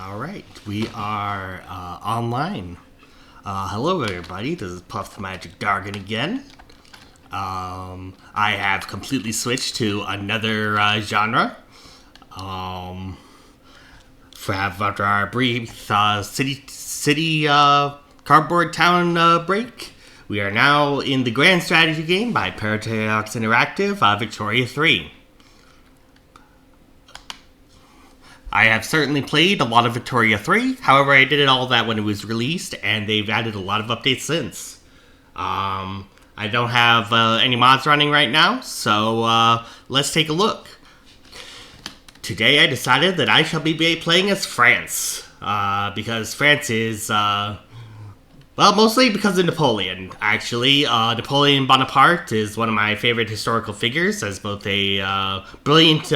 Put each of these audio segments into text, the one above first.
All right, we are online. Hello, everybody. This is Puff the Magic Dargon again. I have completely switched to another genre. After our brief city cardboard town break, we are now in the grand strategy game by Paradox Interactive, Victoria 3. I have certainly played a lot of Victoria 3. However, I did all that when it was released, and they've added a lot of updates since. I don't have any mods running right now, so let's take a look. Today I decided that I shall be playing as France, because France is, well, mostly because of Napoleon, actually. Napoleon Bonaparte is one of my favorite historical figures as both a brilliant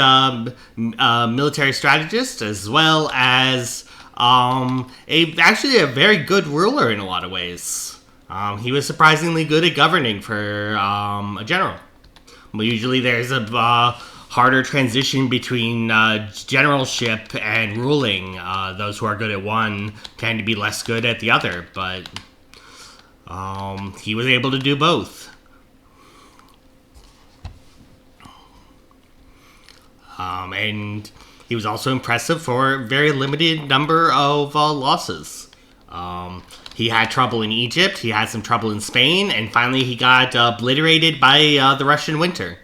military strategist as well as actually a very good ruler in a lot of ways. He was surprisingly good at governing for a general. Well, usually there's a harder transition between generalship and ruling. Those who are good at one tend to be less good at the other, but he was able to do both. And he was also impressive for a very limited number of losses. He had trouble in Egypt, he had some trouble in Spain, and finally he got obliterated by the Russian winter.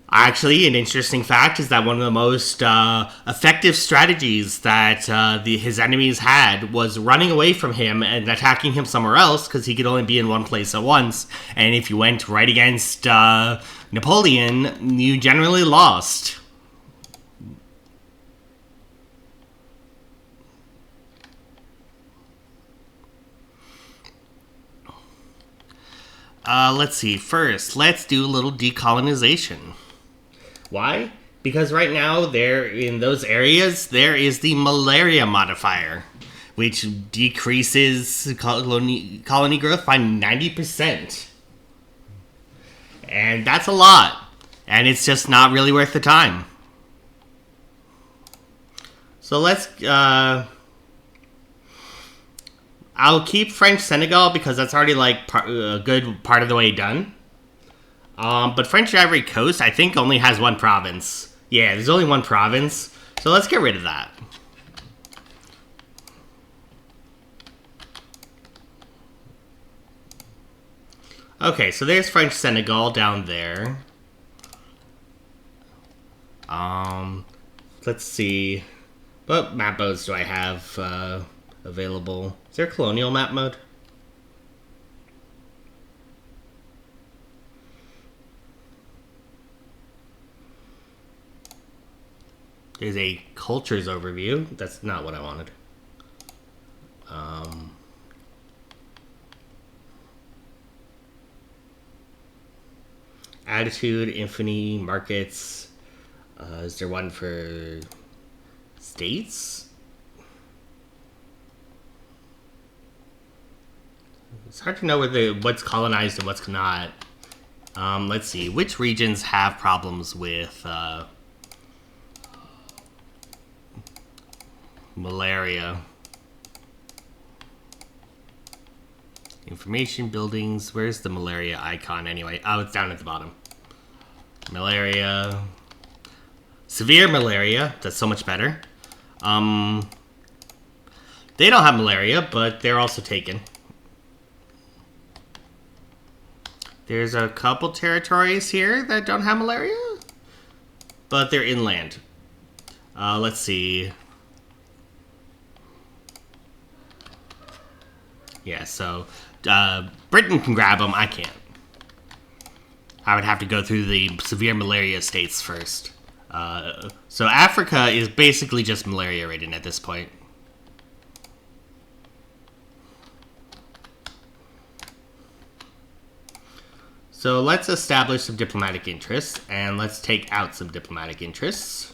Actually, an interesting fact is that one of the most effective strategies that his enemies had was running away from him and attacking him somewhere else because he could only be in one place at once. And if you went right against Napoleon, you generally lost. Let's see. First, let's do a little decolonization. Why? Because right now, in those areas, there is the malaria modifier, which decreases colony growth by 90%. And that's a lot. And it's just not really worth the time. So let's... I'll keep French Senegal because that's already like a good part of the way done. But French Ivory Coast, I think, only has one province. Yeah, there's only one province. So let's get rid of that. Okay, so there's French Senegal down there. Let's see. What map modes do I have available? Is there a colonial map mode? There's a cultures overview. That's not what I wanted. Attitude, Infinity, Markets. Is there one for states? It's hard to know what's colonized and what's not. Let's see. Which regions have problems with malaria? Information buildings. Where's the malaria icon anyway? Oh, it's down at the bottom. Malaria. Severe malaria. That's so much better. They don't have malaria, but they're also taken. There's a couple territories here that don't have malaria, but they're inland. Let's see. Yeah, so Britain can grab them. I can't. I would have to go through the severe malaria states first. So Africa is basically just malaria ridden at this point. So let's establish some diplomatic interests, and let's take out some diplomatic interests.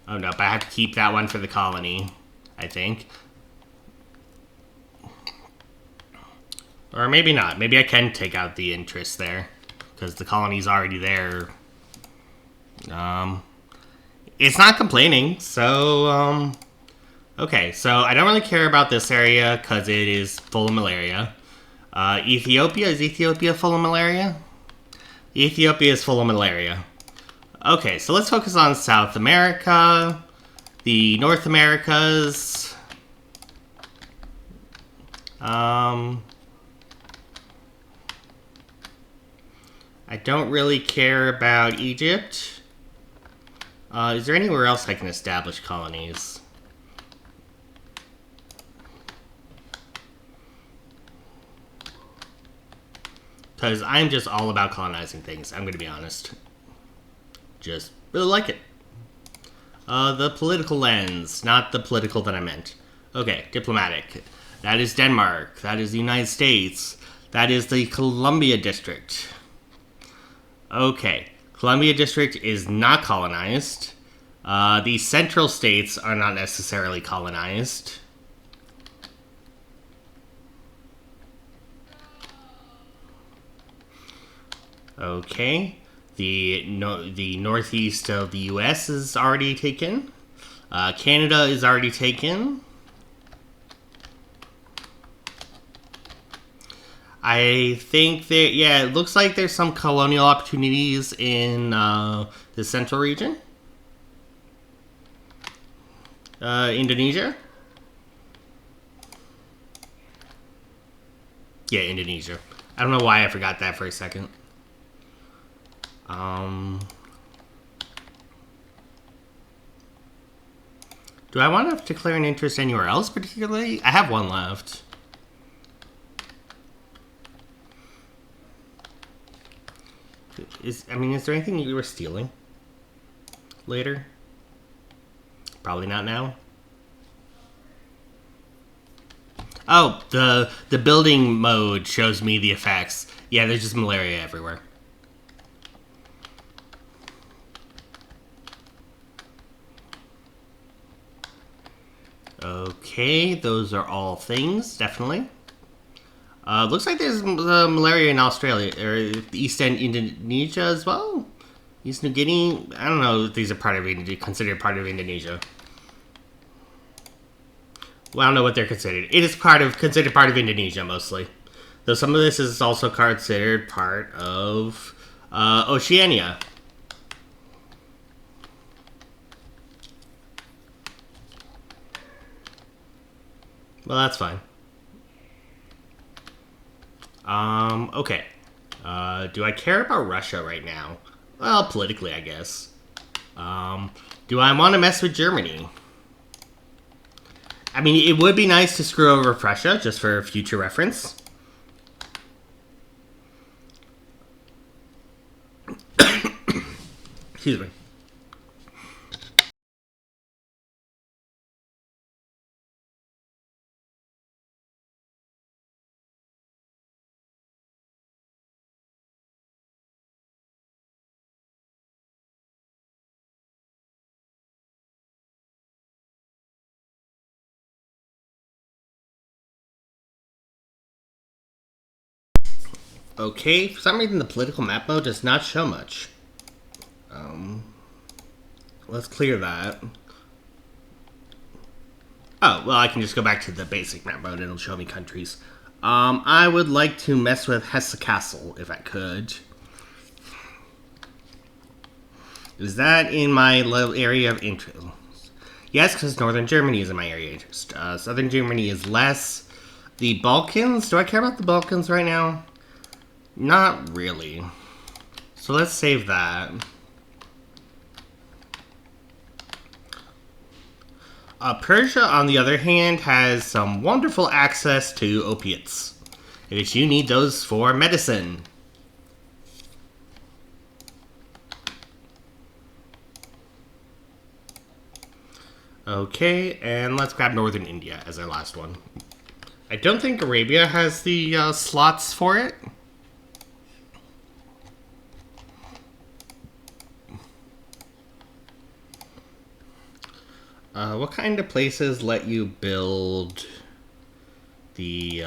Oh no, but I have to keep that one for the colony, I think. Or maybe not. Maybe I can take out the interest there, because the colony's already there. It's not complaining, so, okay, so I don't really care about this area because it is full of malaria. Ethiopia, is Ethiopia full of malaria? Ethiopia is full of malaria. Okay, so let's focus on South America, the North Americas. I don't really care about Egypt. Is there anywhere else I can establish colonies? Because I'm just all about colonizing things, I'm going to be honest. Just really like it. The political lens, not the political that I meant. Okay, diplomatic. That is Denmark. That is the United States. That is the Columbia District. Okay, Columbia District is not colonized. The central states are not necessarily colonized. Okay, the northeast of the U.S. is already taken. Canada is already taken. I think that, yeah, it looks like there's some colonial opportunities in the central region. Indonesia? Yeah, Indonesia. I don't know why I forgot that for a second. Do I want to declare an interest anywhere else particularly? I have one left. Is there anything you were stealing later? Probably not now. Oh, the building mode shows me the effects. Yeah, there's just malaria everywhere. Okay, those are all things, definitely. Looks like there's malaria in Australia, or East End Indonesia as well. East New Guinea. I don't know if these are considered part of Indonesia. Well, I don't know what they're considered. It is considered part of Indonesia mostly, though some of this is also considered part of Oceania. Well, that's fine. Okay. Do I care about Russia right now? Well, politically, I guess. Do I want to mess with Germany? I mean, it would be nice to screw over Prussia, just for future reference. Excuse me. Okay, for some reason the political map mode does not show much. Let's clear that. Oh, well, I can just go back to the basic map mode and it'll show me countries. I would like to mess with Hesse Castle, if I could. Is that in my area of interest? Yes, because Northern Germany is in my area of interest. Southern Germany is less. The Balkans? Do I care about the Balkans right now? Not really. So let's save that. Persia, on the other hand, has some wonderful access to opiates, which you need those for medicine. Okay, and let's grab Northern India as our last one. I don't think Arabia has the slots for it. What kind of places let you build the,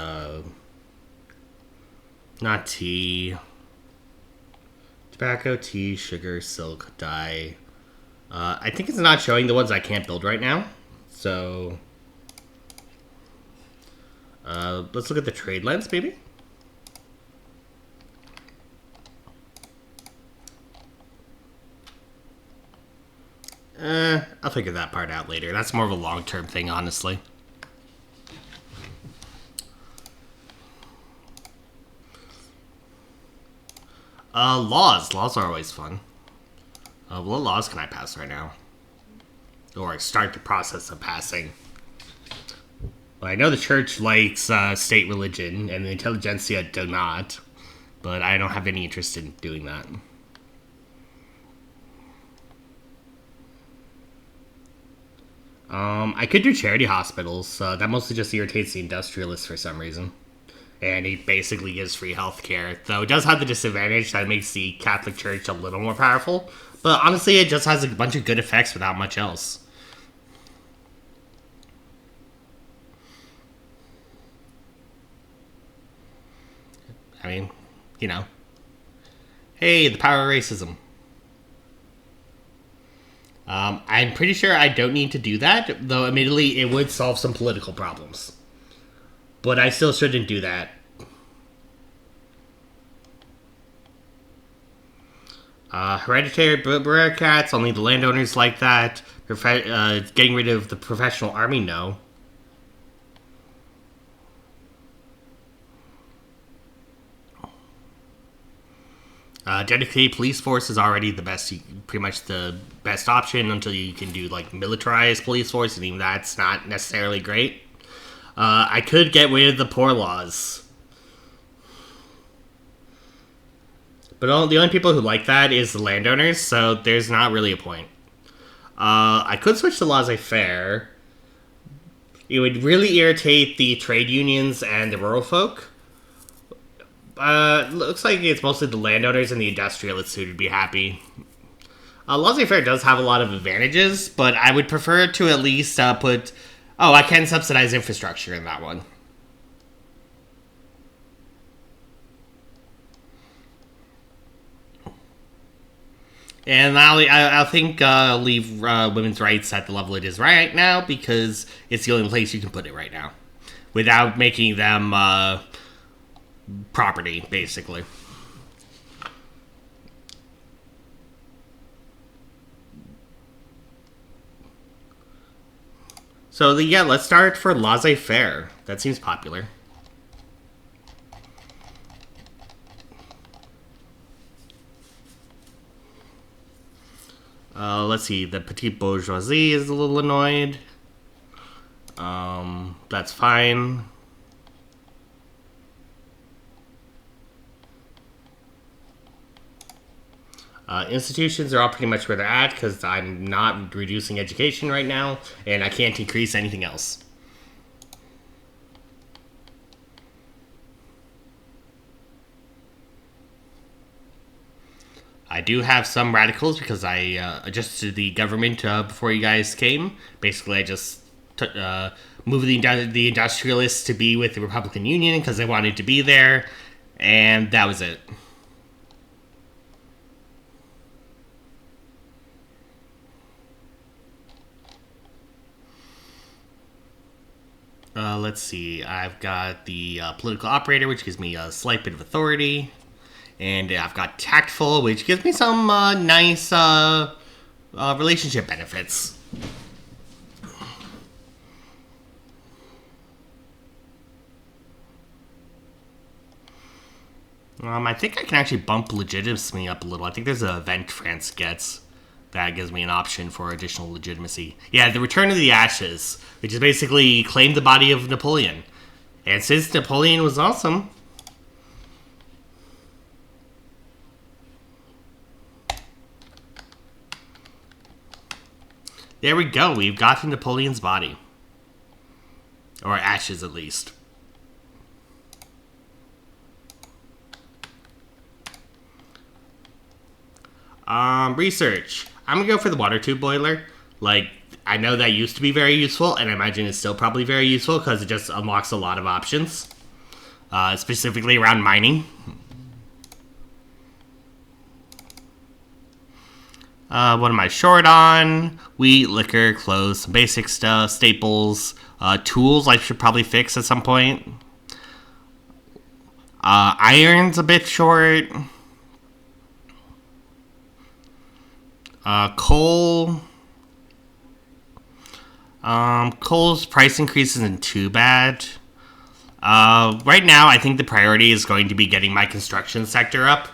not tea, tobacco, tea, sugar, silk, dye. I think it's not showing the ones I can't build right now. So, let's look at the trade lens, maybe? I'll figure that part out later. That's more of a long-term thing, honestly. Laws. Laws are always fun. What laws can I pass right now? Or start the process of passing? Well, I know the church likes state religion, and the intelligentsia do not. But I don't have any interest in doing that. I could do charity hospitals. That mostly just irritates the industrialists for some reason. And it basically gives free healthcare. Though it does have the disadvantage that it makes the Catholic Church a little more powerful. But honestly, it just has a bunch of good effects without much else. I mean, you know. Hey, the power of racism. I'm pretty sure I don't need to do that, though admittedly it would solve some political problems. But I still shouldn't do that. Hereditary bureaucrats, only the landowners like that. Getting rid of the professional army, no. Dedicated police force is already the best, pretty much the best option until you can do like militarized police force, and even that's not necessarily great. I could get rid of the poor laws, but the only people who like that is the landowners, so there's not really a point. I could switch to laissez-faire. It would really irritate the trade unions and the rural folk. Looks like it's mostly the landowners and the industrialists who would be happy. Laissez-faire does have a lot of advantages, but I would prefer to at least put... Oh, I can subsidize infrastructure in that one. And I think leave women's rights at the level it is right now, because it's the only place you can put it right now. Without making them property, basically. So, yeah, let's start for laissez-faire. That seems popular. Let's see. The petite bourgeoisie is a little annoyed. That's fine. Institutions are all pretty much where they're at because I'm not reducing education right now, and I can't increase anything else. I do have some radicals because I adjusted the government before you guys came. Basically, I just moved the industrialists to be with the Republican Union because they wanted to be there, and that was it. Let's see. I've got the political operator, which gives me a slight bit of authority. And I've got tactful, which gives me some nice relationship benefits. I think I can actually bump legitimacy up a little. I think there's an event France gets that gives me an option for additional legitimacy. Yeah, the Return of the Ashes, which is basically claim the body of Napoleon. And since Napoleon was awesome, there we go. We've gotten Napoleon's body. Or ashes, at least. Research. I'm gonna go for the water tube boiler. Like, I know that used to be very useful, and I imagine it's still probably very useful because it just unlocks a lot of options. Specifically around mining. What am I short on? Wheat, liquor, clothes, some basic stuff, staples, tools I should probably fix at some point. Iron's a bit short. Coal. Coal's price increase isn't too bad. Right now, I think the priority is going to be getting my construction sector up.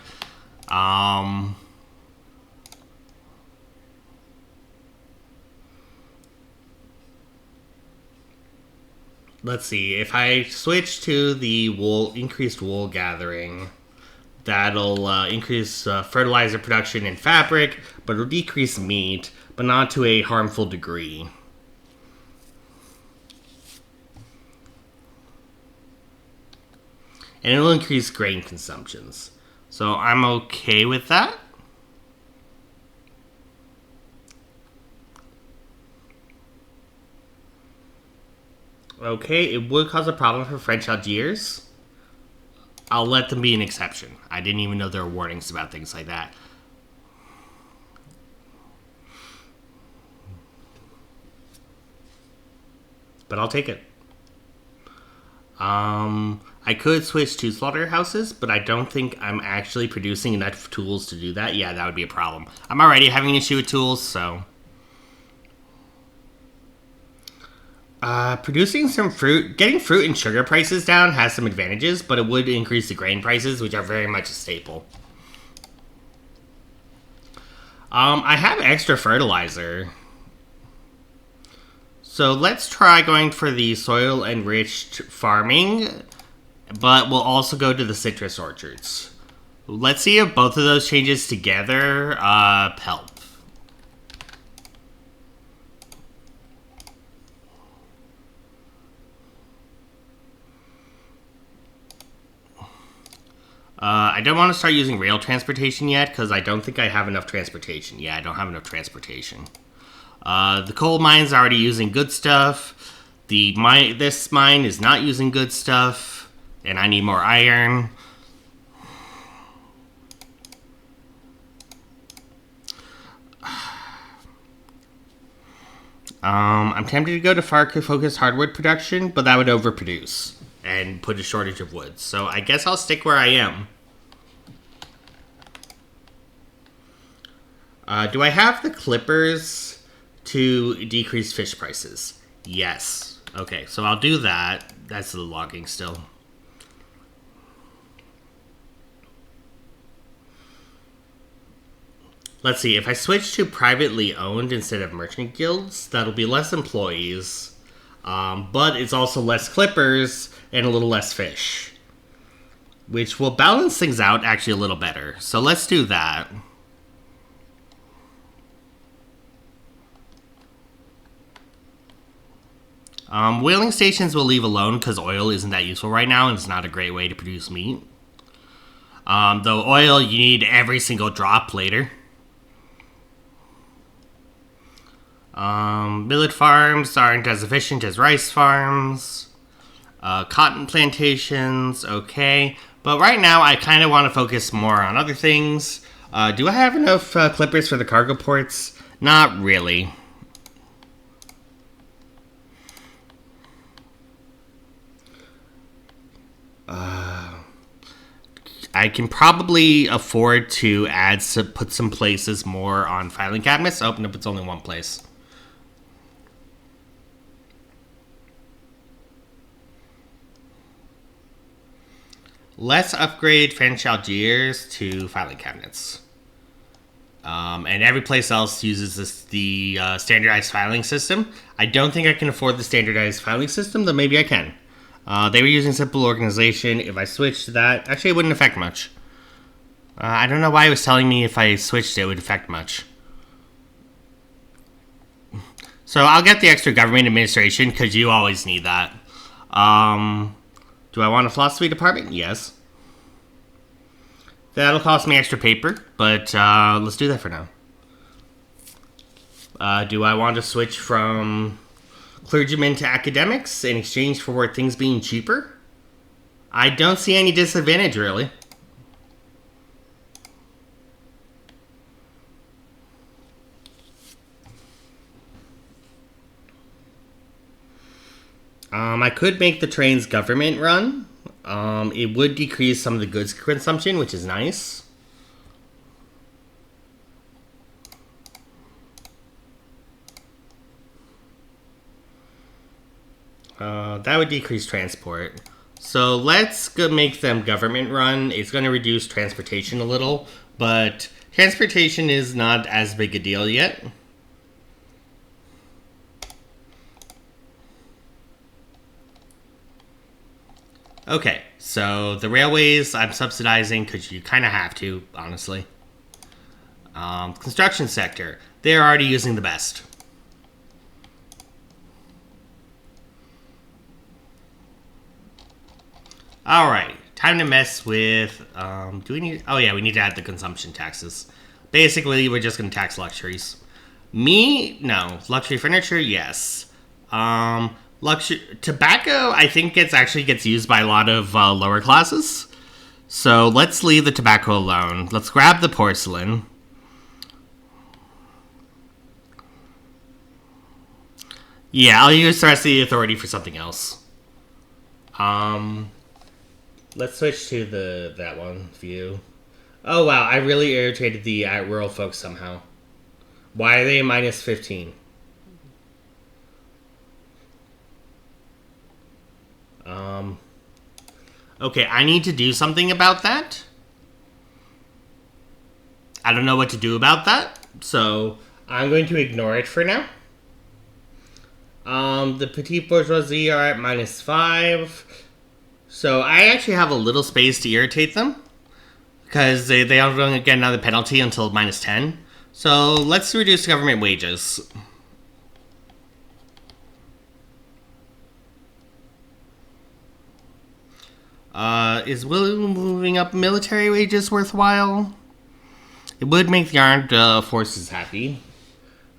Let's see. If I switch to the increased wool gathering, that'll increase fertilizer production in fabric, but it'll decrease meat, but not to a harmful degree. And it'll increase grain consumptions. So I'm okay with that. Okay, it would cause a problem for French Algiers. I'll let them be an exception. I didn't even know there were warnings about things like that. But I'll take it. I could switch to slaughterhouses, but I don't think I'm actually producing enough tools to do that. Yeah, that would be a problem. I'm already having an issue with tools, so... producing some fruit, getting fruit and sugar prices down has some advantages, but it would increase the grain prices, which are very much a staple. I have extra fertilizer. So let's try going for the soil-enriched farming, but we'll also go to the citrus orchards. Let's see if both of those changes together help. I don't want to start using rail transportation yet, because I don't think I have enough transportation. Yeah, I don't have enough transportation. The coal mine's already using good stuff. This mine is not using good stuff, and I need more iron. I'm tempted to go to focused hardwood production, but that would overproduce and put a shortage of wood. So I guess I'll stick where I am. Do I have the clippers to decrease fish prices? Yes. Okay, so I'll do that. That's the logging still. Let's see, if I switch to privately owned instead of merchant guilds, that'll be less employees, but it's also less clippers and a little less fish, which will balance things out actually a little better. So let's do that. Whaling stations we'll leave alone because oil isn't that useful right now and it's not a great way to produce meat. Though oil, you need every single drop later. Millet farms aren't as efficient as rice farms. Cotton plantations, okay. But right now, I kind of want to focus more on other things. Do I have enough clippers for the cargo ports? Not really. I can probably afford to put some places more on filing cabinets. Oh, nope, it's only one place. Let's upgrade French Algiers to filing cabinets. And every place else uses the standardized filing system. I don't think I can afford the standardized filing system, though maybe I can. They were using simple organization. If I switched to that, actually it wouldn't affect much. I don't know why it was telling me if I switched it would affect much. So I'll get the extra government administration because you always need that. Do I want a philosophy department? Yes. That'll cost me extra paper, but let's do that for now. Do I want to switch from clergymen to academics in exchange for things being cheaper? I don't see any disadvantage, really. I could make the trains government run. It would decrease some of the goods consumption, which is nice. That would decrease transport. So let's go make them government run. It's going to reduce transportation a little, but transportation is not as big a deal yet. Okay, so the railways I'm subsidizing because you kind of have to, honestly. Construction sector, they're already using the best. All right, time to mess with. Do we need? Oh yeah, we need to add the consumption taxes. Basically, we're just going to tax luxuries. Me, no. Luxury furniture, yes. Luxury tobacco, I think actually gets used by a lot of lower classes. So let's leave the tobacco alone. Let's grab the porcelain. Yeah, I'll use the rest of the authority for something else. Let's switch to that one view. Oh wow, I really irritated the rural folks somehow. Why are they minus 15? Okay, I need to do something about that. I don't know what to do about that, so I'm going to ignore it for now. The petite bourgeoisie are at minus 5. So I actually have a little space to irritate them, because they don't get another penalty until minus 10. So let's reduce government wages. Is moving up military wages worthwhile? It would make the armed forces happy.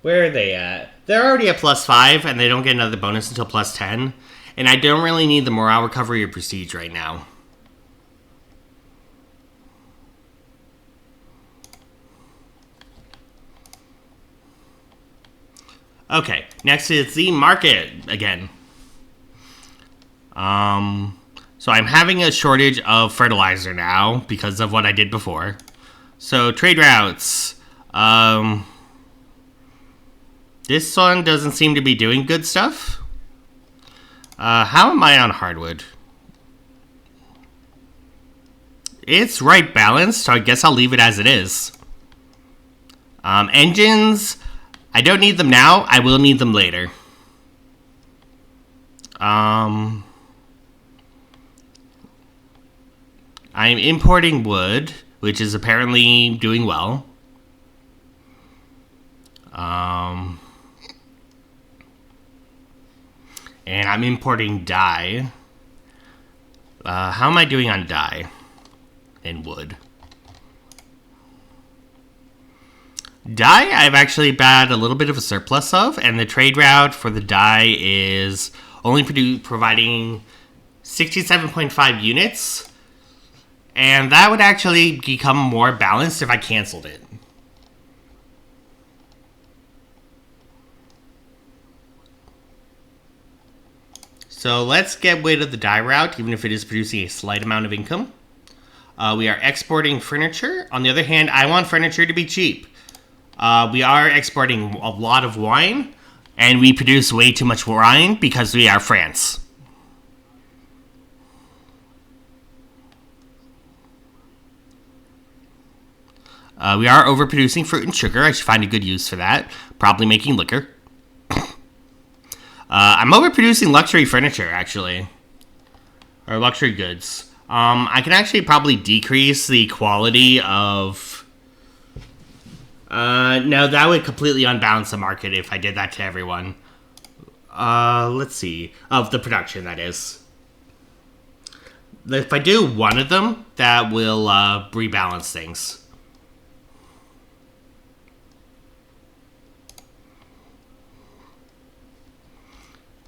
Where are they at? They're already at plus 5, and they don't get another bonus until plus 10. And I don't really need the morale recovery or prestige right now. Okay, next is the market again. So I'm having a shortage of fertilizer now because of what I did before. So trade routes. This one doesn't seem to be doing good stuff. How am I on hardwood? It's right balanced, so I guess I'll leave it as it is. Engines, I don't need them now. I will need them later. I'm importing wood, which is apparently doing well. And I'm importing dye. How am I doing on dye and wood? Dye, I've actually had a little bit of a surplus of, and the trade route for the dye is only providing 67.5 units, and that would actually become more balanced if I canceled it. So let's get rid of the dye route, even if it is producing a slight amount of income. We are exporting furniture. On the other hand, I want furniture to be cheap. We are exporting a lot of wine, and we produce way too much wine because we are France. We are overproducing fruit and sugar. I should find a good use for that. Probably making liquor. I'm overproducing luxury furniture, actually. Or luxury goods. I can actually probably decrease the quality of... no, that would completely unbalance the market if I did that to everyone. Let's see. Of the production, that is. If I do one of them, that will rebalance things.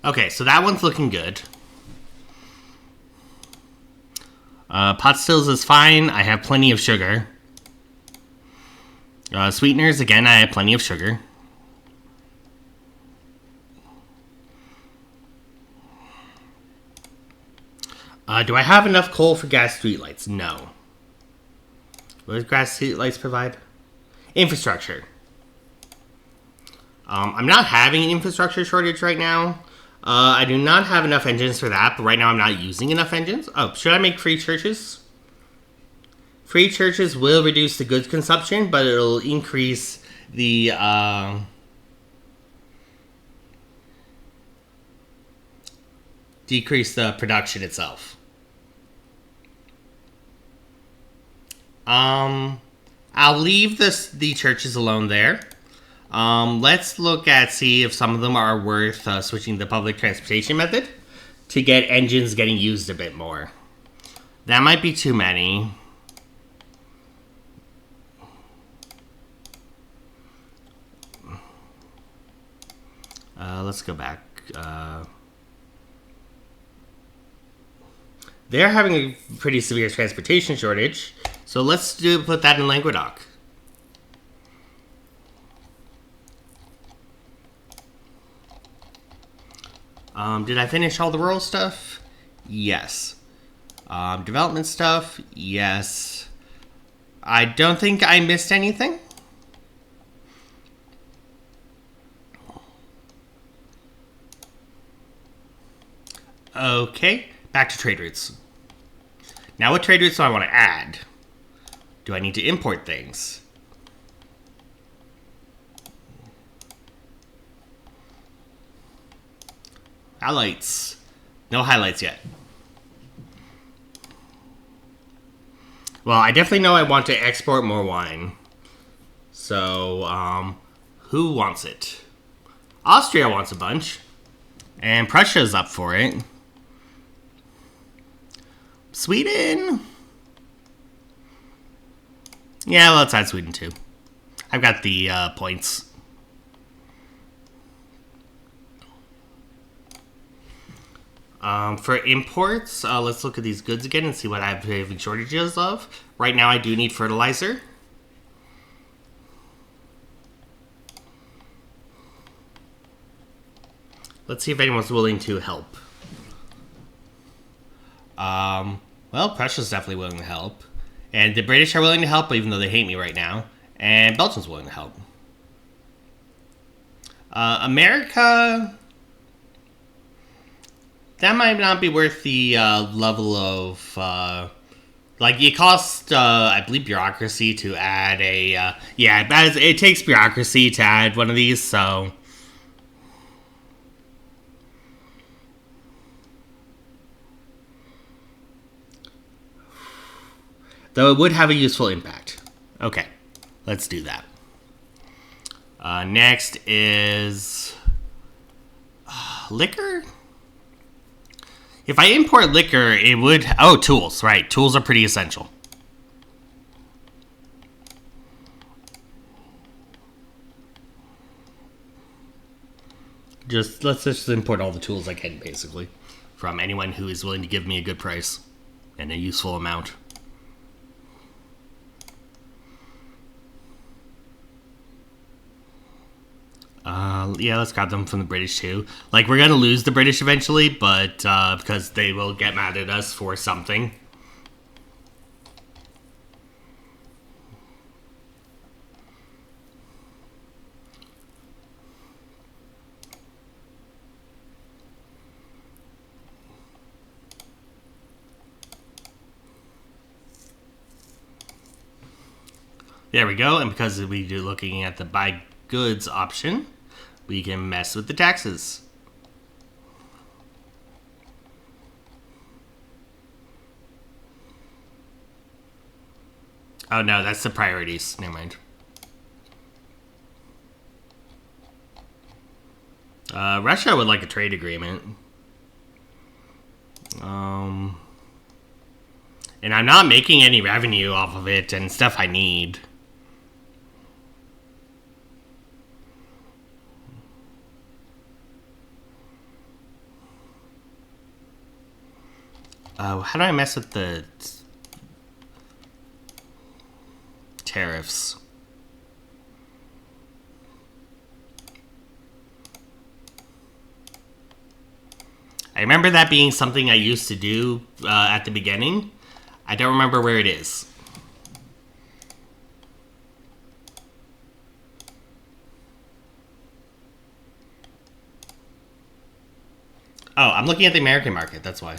Okay, so that one's looking good. Pot stills is fine. I have plenty of sugar. Sweeteners, again, I have plenty of sugar. Do I have enough coal for gas streetlights? No. What does gas streetlights provide? Infrastructure. I'm not having an infrastructure shortage right now. I do not have enough engines for that, but right now I'm not using enough engines. Oh, should I make free churches? Free churches will reduce the goods consumption, but it'll increase the decrease the production itself. I'll leave the churches alone there. Let's look at see if some of them are worth switching the public transportation method to get engines getting used a bit more. That might be too many. Let's go back. They're having a pretty severe transportation shortage, so let's put that in Languedoc. Did I finish all the rural stuff? Yes. Development stuff? Yes. I don't think I missed anything. Okay, back to trade routes. Now what trade routes do I want to add? Do I need to import things? Highlights. No highlights yet. Well, I definitely know I want to export more wine. So, who wants it? Austria wants a bunch. And Prussia's up for it. Sweden? Yeah, let's add Sweden too. I've got the points. For imports, let's look at these goods again and see what I'm having shortages of. Right now I do need fertilizer. Let's see if anyone's willing to help. Well, Prussia's definitely willing to help. And the British are willing to help, even though they hate me right now. And Belgium's willing to help. America... That might not be worth the level of... like, it costs, I believe, bureaucracy to add a... yeah, it takes bureaucracy to add one of these, so... Though it would have a useful impact. Okay, let's do that. Next is... liquor? If I import liquor, it would... Oh, tools, right. Tools are pretty essential. Let's just import all the tools I can, basically. From anyone who is willing to give me a good price. And a useful amount. Yeah, let's grab them from the British too. Like, we're gonna lose the British eventually, but because they will get mad at us for something. There we go, and because we do looking at the buy goods option, we can mess with the taxes. Oh no, that's the priorities. Never mind. Russia would like a trade agreement. And I'm not making any revenue off of it and stuff I need. How do I mess with the tariffs? I remember that being something I used to do at the beginning. I don't remember where it is. Oh, I'm looking at the American market, that's why.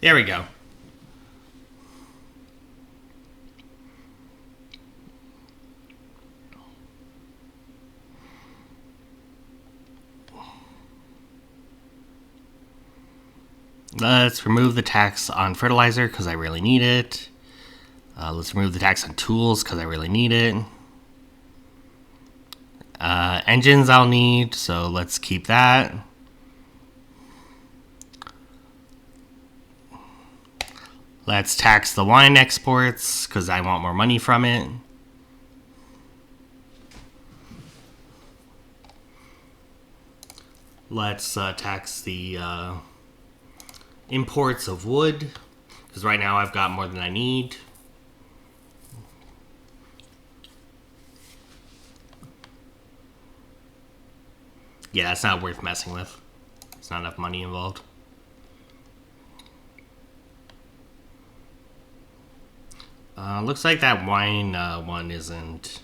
There we go. Let's remove the tax on fertilizer because I really need it. Let's remove the tax on tools because I really need it. Engines I'll need, so let's keep that. Let's tax the wine exports because I want more money from it. Let's tax the imports of wood because right now I've got more than I need. Yeah, that's not worth messing with. There's not enough money involved. Looks like that wine one isn't...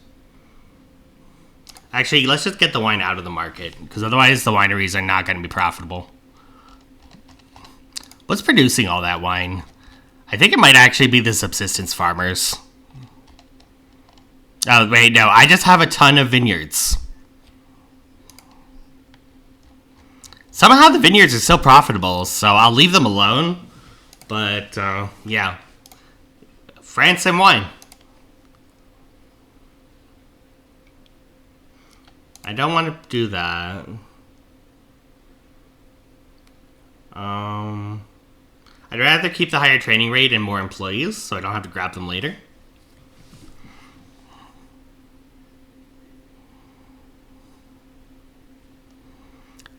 Actually, let's just get the wine out of the market, because otherwise the wineries are not going to be profitable. What's producing all that wine? I think it might actually be the subsistence farmers. Oh, wait, no. I just have a ton of vineyards. Somehow the vineyards are still profitable, so I'll leave them alone. But, yeah. France and wine. I don't want to do that. I'd rather keep the higher training rate and more employees, so I don't have to grab them later.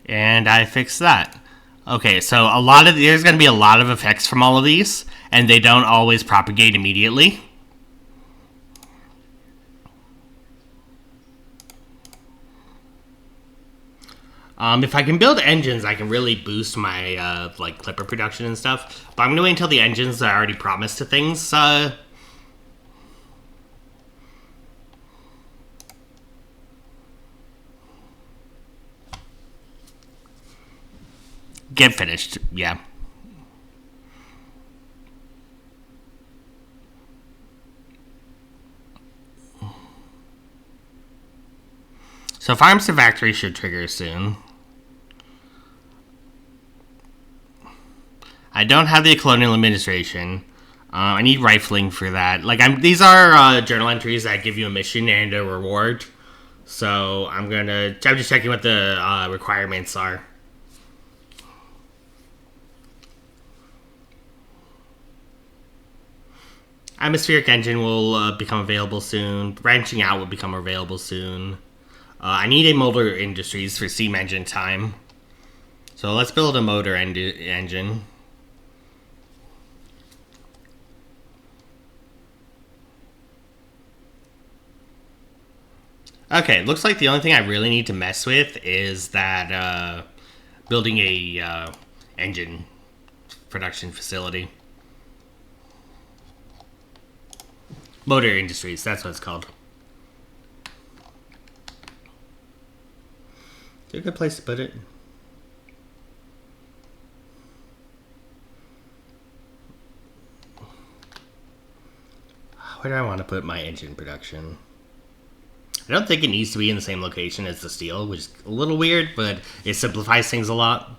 And I fixed that. Okay, so there's going to be a lot of effects from all of these, and they don't always propagate immediately. If I can build engines, I can really boost my like clipper production and stuff. But I'm gonna wait until the engines are already promised to things. Get finished, yeah. So farms to factory should trigger soon. I don't have the colonial administration. I need rifling for that. These are journal entries that give you a mission and a reward. So I'm just checking what the requirements are. Atmospheric engine will become available soon. Branching out will become available soon. I need a motor industries for steam engine time. So let's build a motor engine. Okay, looks like the only thing I really need to mess with is that building a engine production facility. Motor industries, that's what it's called. Is there a good place to put it? Where do I want to put my engine production? I don't think it needs to be in the same location as the steel, which is a little weird, but it simplifies things a lot.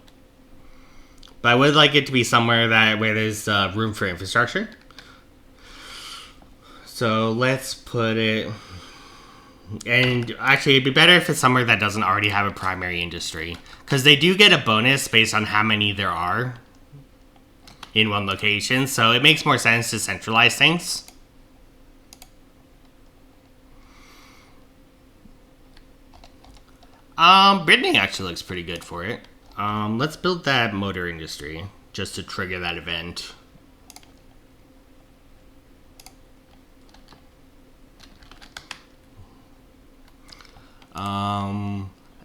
But I would like it to be somewhere where there's room for infrastructure. So let's put it... And actually, it'd be better if it's somewhere that doesn't already have a primary industry. Because they do get a bonus based on how many there are in one location. So it makes more sense to centralize things. Brittany actually looks pretty good for it. Let's build that motor industry just to trigger that event.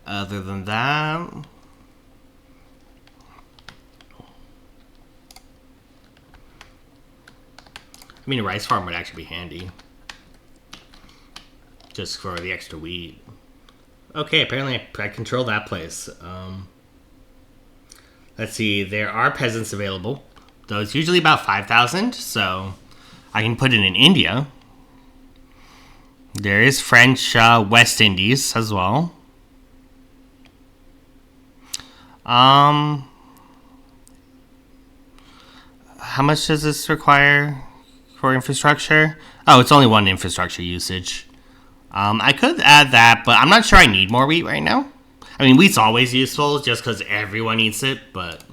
Other than that, I mean, a rice farm would actually be handy. Just for the extra wheat. Okay, apparently I control that place. Let's see, there are peasants available. Though it's usually about 5,000, so I can put it in India. There is French West Indies as well. How much does this require for infrastructure? Oh, it's only one infrastructure usage. I could add that, but I'm not sure I need more wheat right now. I mean, wheat's always useful just because everyone eats it, but...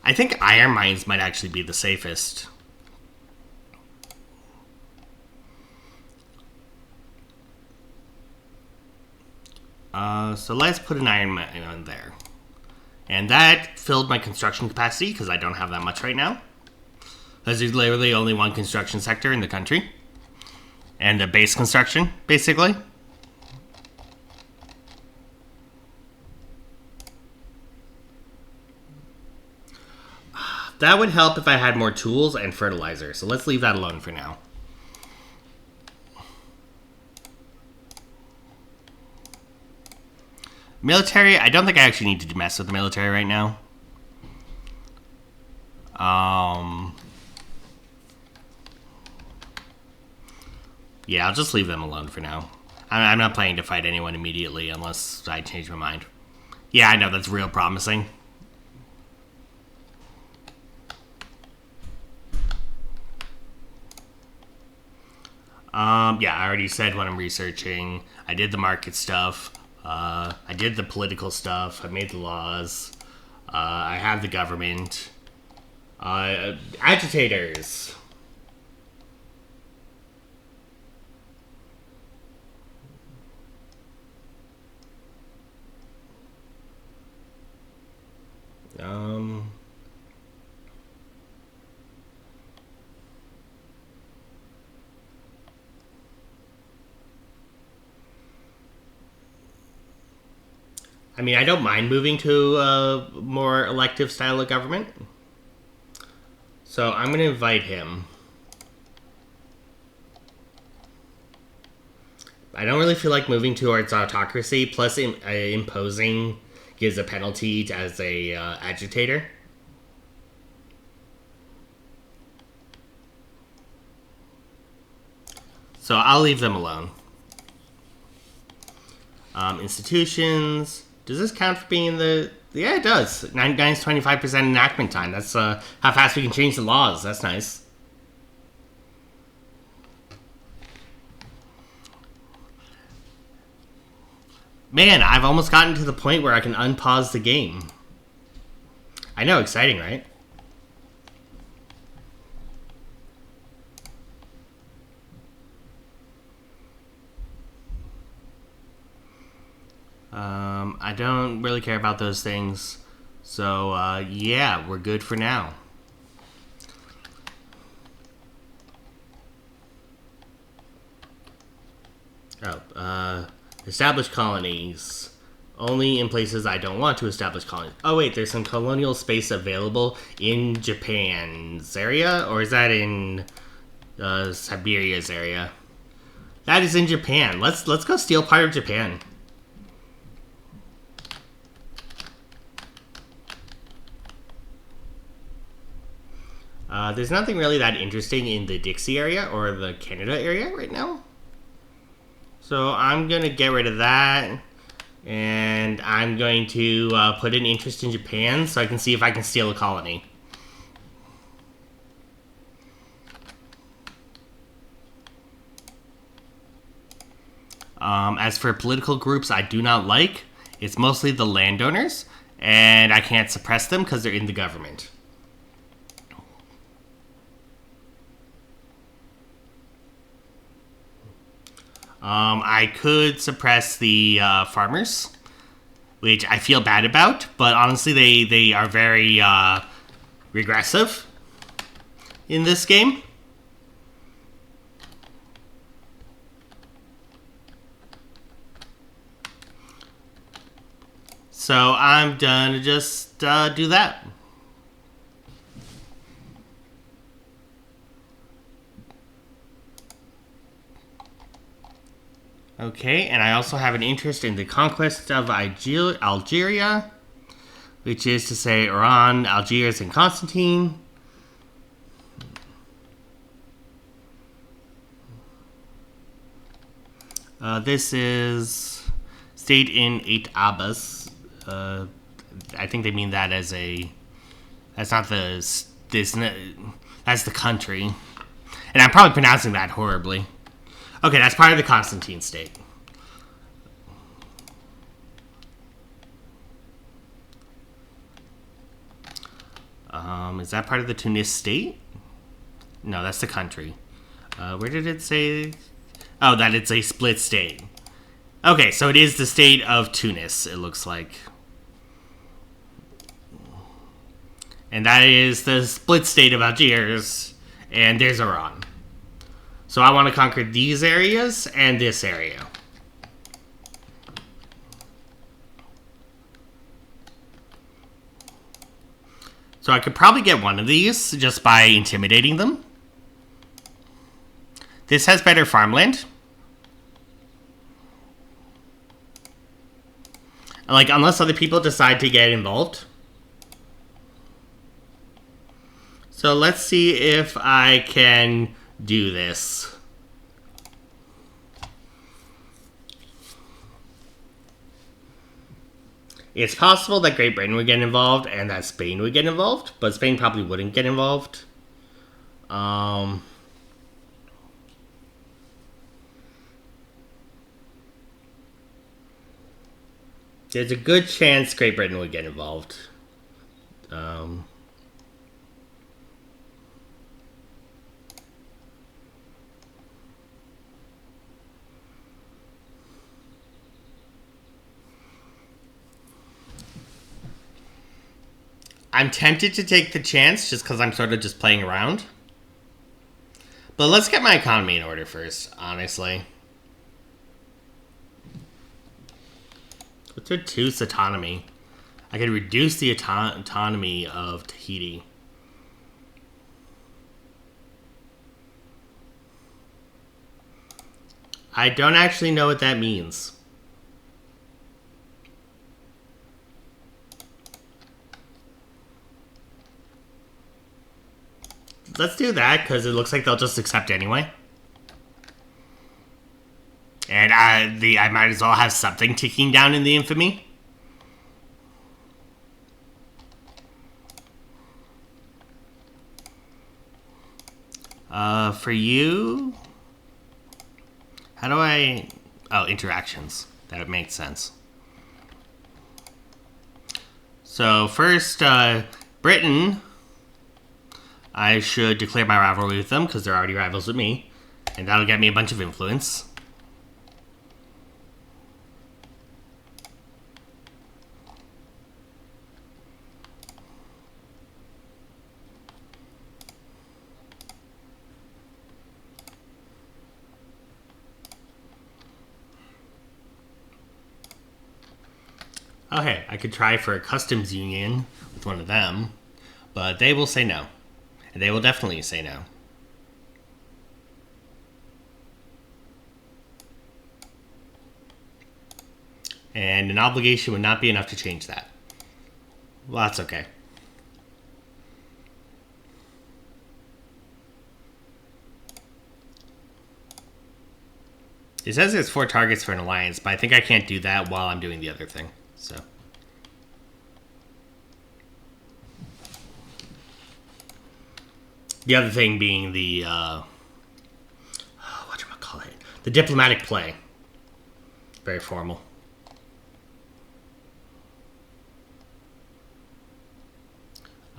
I think iron mines might actually be the safest. So let's put an iron mine in there. And that filled my construction capacity because I don't have that much right now. There's literally only one construction sector in the country. And the base construction, basically. That would help if I had more tools and fertilizer. So let's leave that alone for now. Military, I don't think I actually need to mess with the military right now. Yeah, I'll just leave them alone for now. I'm not planning to fight anyone immediately unless I change my mind. Yeah, I know, that's real promising. Yeah, I already said what I'm researching. I did the market stuff. I did the political stuff. I made the laws. I have the government. Agitators. I mean, I don't mind moving to a more elective style of government. So I'm going to invite him. I don't really feel like moving towards autocracy, plus imposing gives a penalty as a agitator. So I'll leave them alone. Institutions. Does this count for being in the... Yeah, it does. 25% enactment time. That's how fast we can change the laws. That's nice. Man, I've almost gotten to the point where I can unpause the game. I know, exciting, right? I don't really care about those things. So, yeah, we're good for now. Establish colonies. Only in places I don't want to establish colonies. Oh, wait, there's some colonial space available in Japan's area? Or is that in Siberia's area? That is in Japan. Let's go steal part of Japan. There's nothing really that interesting in the Dixie area or the Canada area right now. So I'm going to get rid of that. And I'm going to put an interest in Japan so I can see if I can steal a colony. As for political groups I do not like, it's mostly the landowners. And I can't suppress them because they're in the government. I could suppress the farmers, which I feel bad about, but honestly they are very regressive in this game. So I'm gonna just do that. Okay, and I also have an interest in the conquest of Algeria, which is to say Iran, Algiers, and Constantine. This is state in 8 Abbas. I think they mean that as a... That's not the... That's the country. And I'm probably pronouncing that horribly. Okay, that's part of the Constantine state. Is that part of the Tunis state? No, that's the country. Where did it say? Oh, that it's a split state. Okay, so it is the state of Tunis, it looks like. And that is the split state of Algiers. And there's Iran. So I want to conquer these areas and this area. So I could probably get one of these just by intimidating them. This has better farmland. Like, unless other people decide to get involved. So let's see if I can do this. It's possible that Great Britain would get involved and that Spain would get involved, but Spain probably wouldn't get involved. There's a good chance Great Britain would get involved. I'm tempted to take the chance just because I'm sort of just playing around. But let's get my economy in order first, honestly. Let's reduce autonomy. I could reduce the autonomy of Tahiti. I don't actually know what that means. Let's do that, because it looks like they'll just accept anyway. And I might as well have something ticking down in the infamy. For you... How do I... Oh, interactions. That makes sense. So first, Britain... I should declare my rivalry with them, because they're already rivals with me. And that'll get me a bunch of influence. Okay, I could try for a customs union with one of them, but they will say no. And they will definitely say no. And an obligation would not be enough to change that. Well, that's okay. It says there's 4 targets for an alliance, but I think I can't do that while I'm doing the other thing. So... The other thing being the, whatchamacallit? The diplomatic play. Very formal.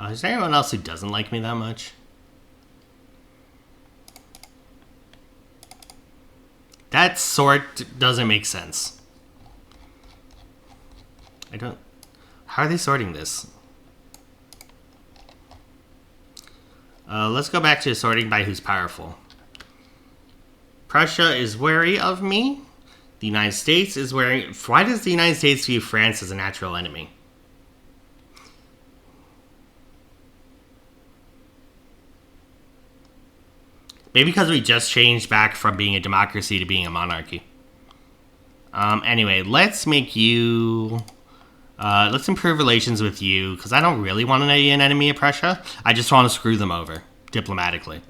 Is there anyone else who doesn't like me that much? That sort doesn't make sense. I don't... How are they sorting this? Let's go back to sorting by who's powerful. Prussia is wary of me. The United States is wary... Why does the United States view France as a natural enemy? Maybe because we just changed back from being a democracy to being a monarchy. Anyway, let's make you... let's improve relations with you, because I don't really want to be an enemy of Prussia. I just want to screw them over, diplomatically.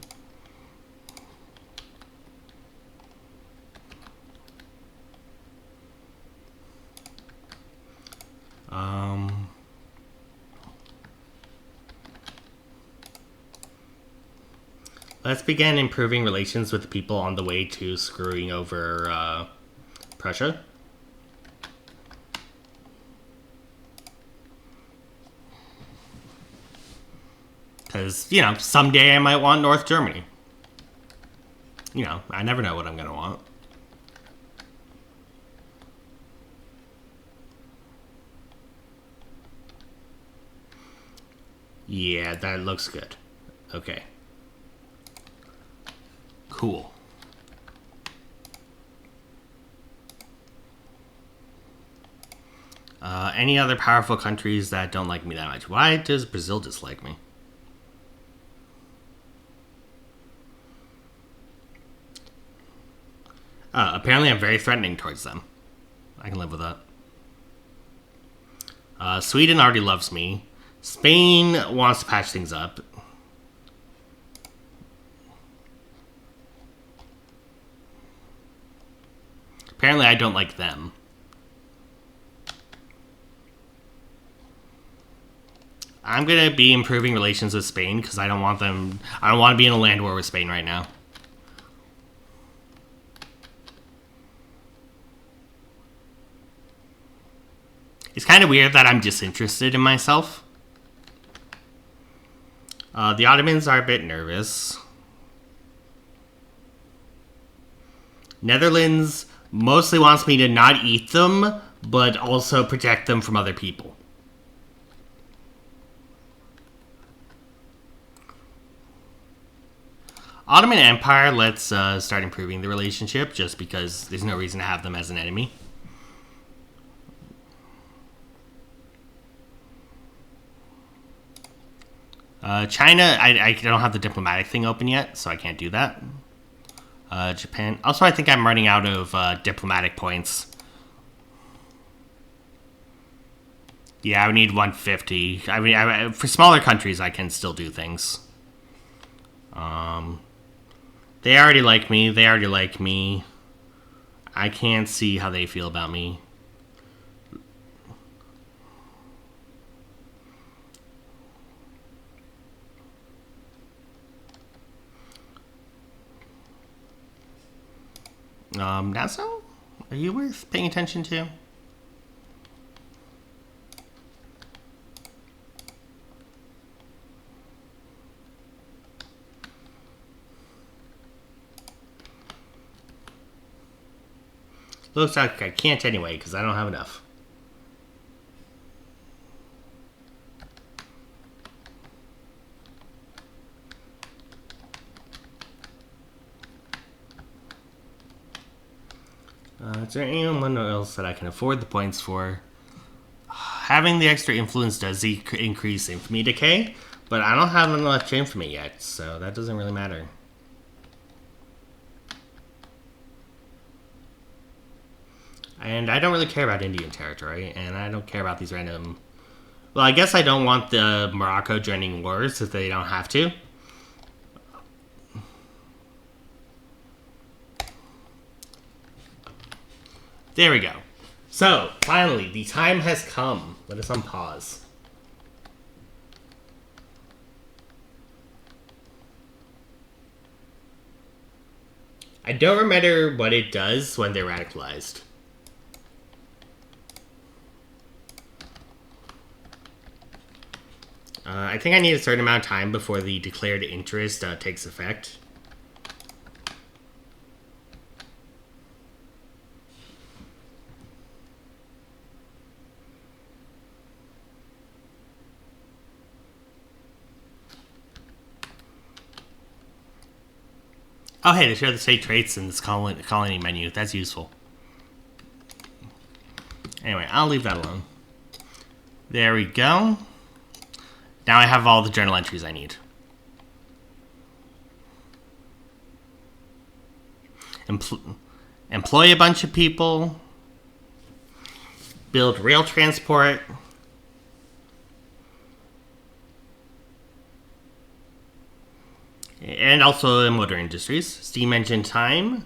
Let's begin improving relations with the people on the way to screwing over Prussia. Because, you know, someday I might want North Germany. You know, I never know what I'm going to want. Yeah, that looks good. Okay. Cool. Any other powerful countries that don't like me that much? Why does Brazil dislike me? Apparently I'm very threatening towards them. I can live with that. Sweden already loves me. Spain wants to patch things up. Apparently I don't like them. I'm gonna be improving relations with Spain because I don't want them... I don't want to be in a land war with Spain right now. It's kind of weird that I'm disinterested in myself. The Ottomans are a bit nervous. Netherlands mostly wants me to not eat them, but also protect them from other people. Ottoman Empire, let's start improving the relationship, just because there's no reason to have them as an enemy. China, I don't have the diplomatic thing open yet, so I can't do that. Japan. Also, I think I'm running out of diplomatic points. Yeah, I would need 150. I mean, for smaller countries, I can still do things. They already like me. They already like me. I can't see how they feel about me. Nassau? Are you worth paying attention to? Looks like I can't anyway, because I don't have enough. Is there anyone else that I can afford the points for? Having the extra influence does increase infamy decay, but I don't have enough infamy yet, so that doesn't really matter. And I don't really care about Indian territory, and I don't care about these random... Well, I guess I don't want the Morocco joining wars if they don't have to. There we go. So, finally, the time has come. Let us unpause. I don't remember what it does when they're radicalized. I think I need a certain amount of time before the declared interest takes effect. Oh, hey, they show the state traits in this colony menu. That's useful. Anyway, I'll leave that alone. There we go. Now I have all the journal entries I need. Employ a bunch of people. Build rail transport. And also motor industries. Steam engine time.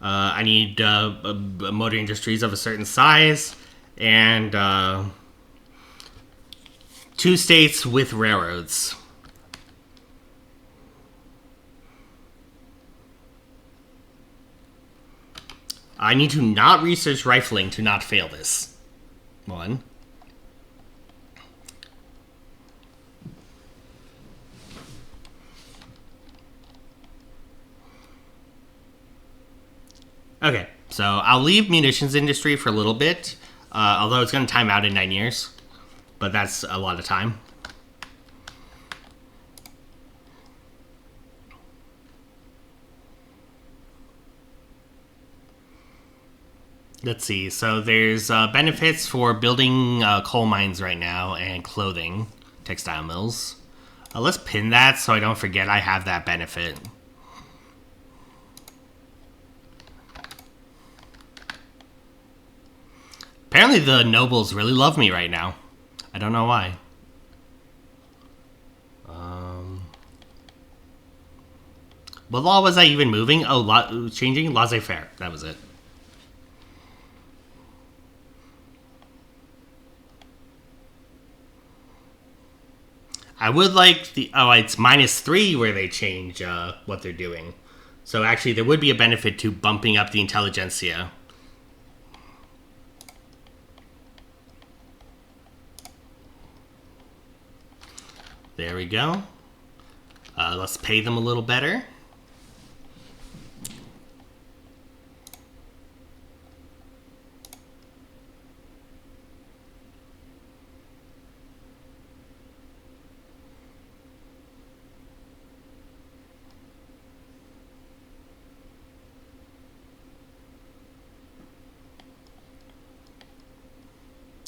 I need motor industries of a certain size. And 2 states with railroads. I need to not research rifling to not fail this. 1. Okay, so I'll leave munitions industry for a little bit, although it's going to time out in 9 years, but that's a lot of time. Let's see, so there's benefits for building coal mines right now and clothing, textile mills. Let's pin that so I don't forget I have that benefit. Apparently the nobles really love me right now. I don't know why. What law was I even moving? Oh, changing laissez-faire. That was it. I would like the... Oh, it's -3 where they change what they're doing. So actually there would be a benefit to bumping up the intelligentsia. There we go. Let's pay them a little better.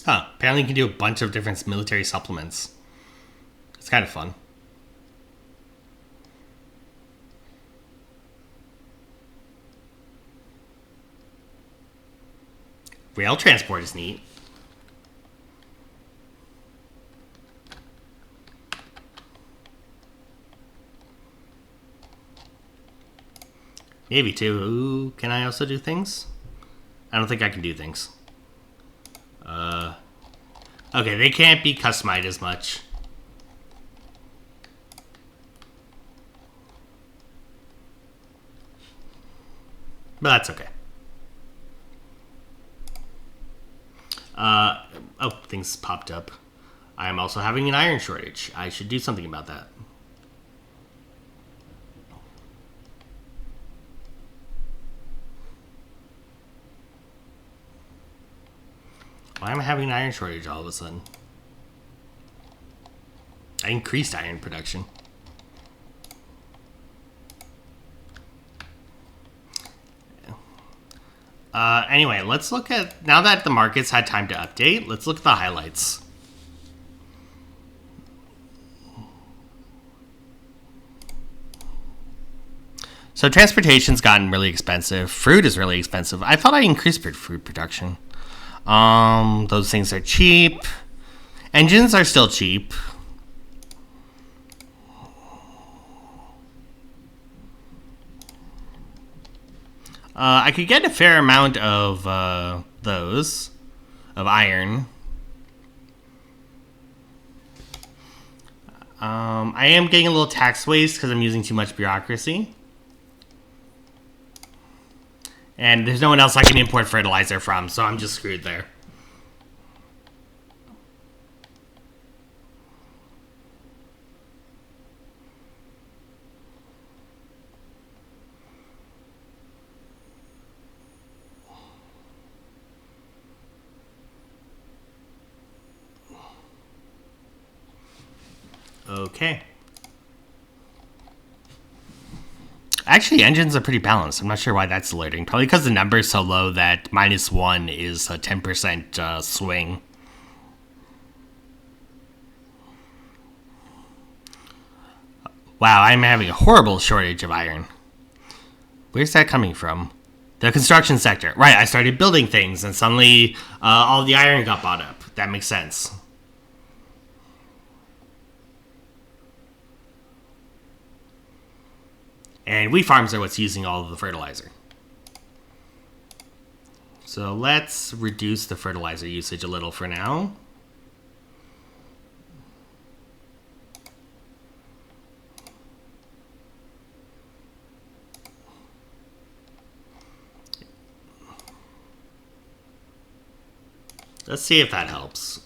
Huh, apparently you can do a bunch of different military supplements. It's kind of fun. Rail transport is neat. Navy too. Ooh, can I also do things? I don't think I can do things. Okay, they can't be customized as much. But that's okay. Oh, things popped up. I am also having an iron shortage. I should do something about that. Why am I having an iron shortage all of a sudden? I increased iron production. Anyway, let's look at... Now that the markets had time to update, let's look at the highlights. So transportation's gotten really expensive. Fruit is really expensive. I thought I increased fruit production. Those things are cheap. Engines are still cheap. I could get a fair amount of those, of iron. I am getting a little tax waste because I'm using too much bureaucracy. And there's no one else I can import fertilizer from, so I'm just screwed there. Okay. Actually, engines are pretty balanced. I'm not sure why that's alerting. Probably because the number is so low that -1 is a 10% swing. Wow, I'm having a horrible shortage of iron. Where's that coming from? The construction sector. Right, I started building things, and suddenly all the iron got bought up. That makes sense. And wheat farms are what's using all of the fertilizer. So let's reduce the fertilizer usage a little for now. Let's see if that helps.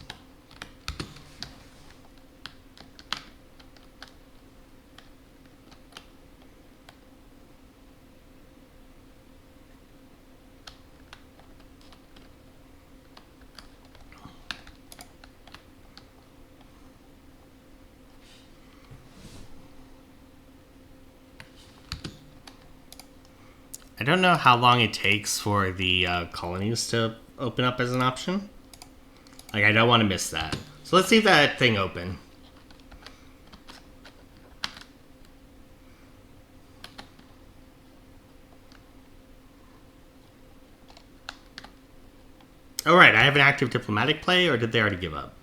I don't know how long it takes for the colonies to open up as an option. Like, I don't want to miss that. So let's leave that thing open. Oh, right, I have an active diplomatic play, or did they already give up?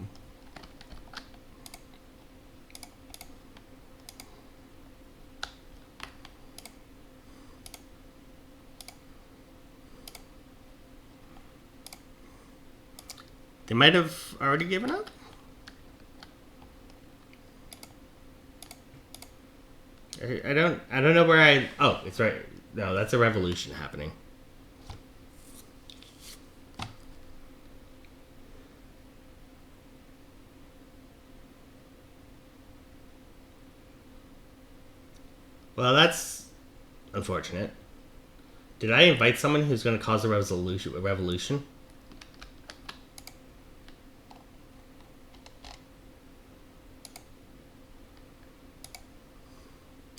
They might have already given up? I don't know where I... Oh, it's right. No, that's a revolution happening. Well, that's unfortunate. Did I invite someone who's going to cause a revolution?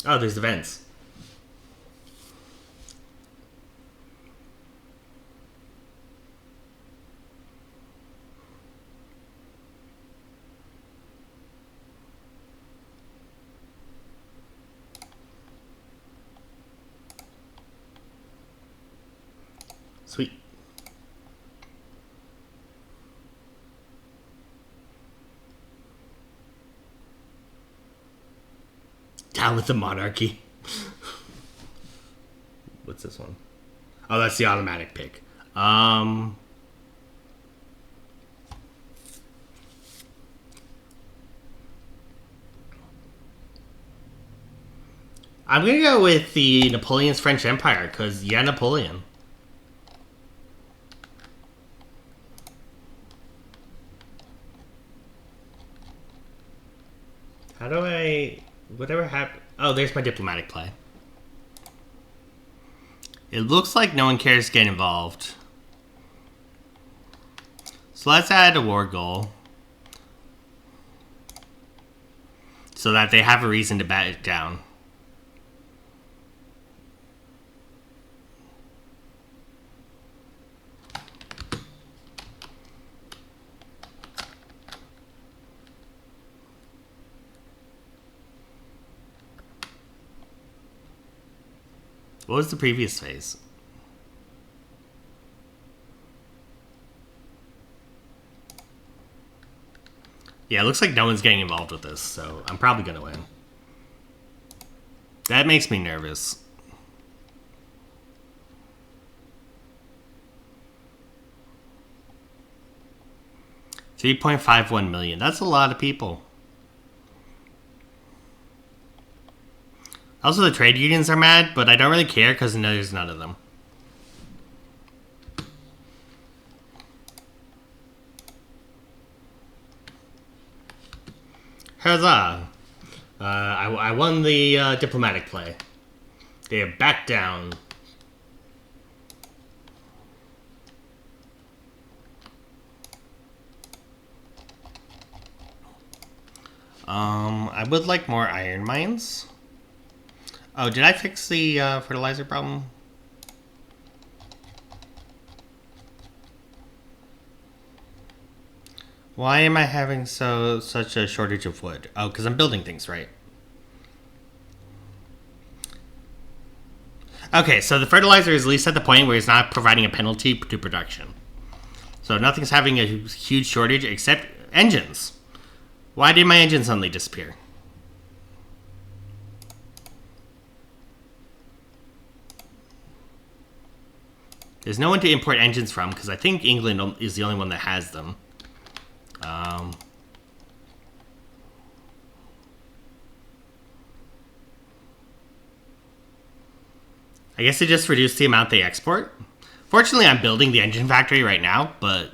Oh, there's events. Sweet. Down with the monarchy. What's this one? Oh, that's the automatic pick. I'm gonna go with the Napoleon's French Empire, because, yeah, Napoleon. How do I... Whatever happened... Oh, there's my diplomatic play. It looks like no one cares to get involved. So let's add a war goal. So that they have a reason to bat it down. What was the previous phase? Yeah, it looks like no one's getting involved with this, so I'm probably going to win. That makes me nervous. $3.51 million. That's a lot of people. Also, the trade unions are mad, but I don't really care because there's none of them. Huzzah! I won the diplomatic play. They have backed down. I would like more iron mines. Oh, did I fix the fertilizer problem? Why am I having such a shortage of wood? Oh, because I'm building things, right? Okay, so the fertilizer is at least at the point where it's not providing a penalty to production. So nothing's having a huge shortage except engines. Why did my engine suddenly disappear? There's no one to import engines from because I think England is the only one that has them. I guess they just reduced the amount they export. Fortunately, I'm building the engine factory right now, but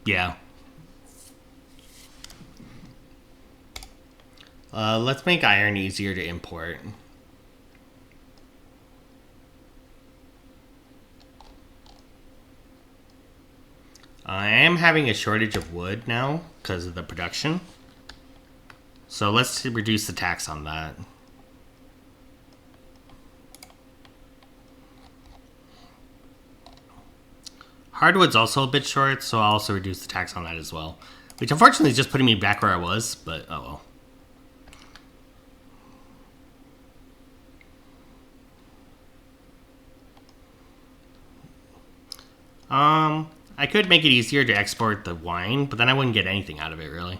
yeah. Let's make iron easier to import. I am having a shortage of wood now because of the production. So let's reduce the tax on that. Hardwood's also a bit short, so I'll also reduce the tax on that as well. Which unfortunately is just putting me back where I was, but oh well. I could make it easier to export the wine, but then I wouldn't get anything out of it, really.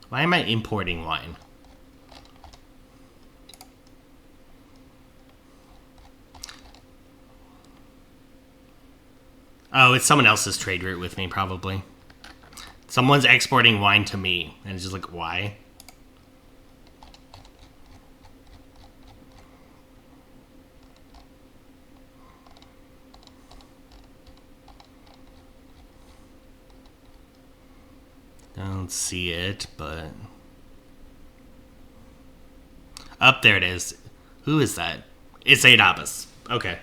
Why am I importing wine? Oh, it's someone else's trade route with me, probably. Someone's exporting wine to me, and it's just like, why? Don't see it, but... Up there it is. Who is that? It's Adabas. Okay.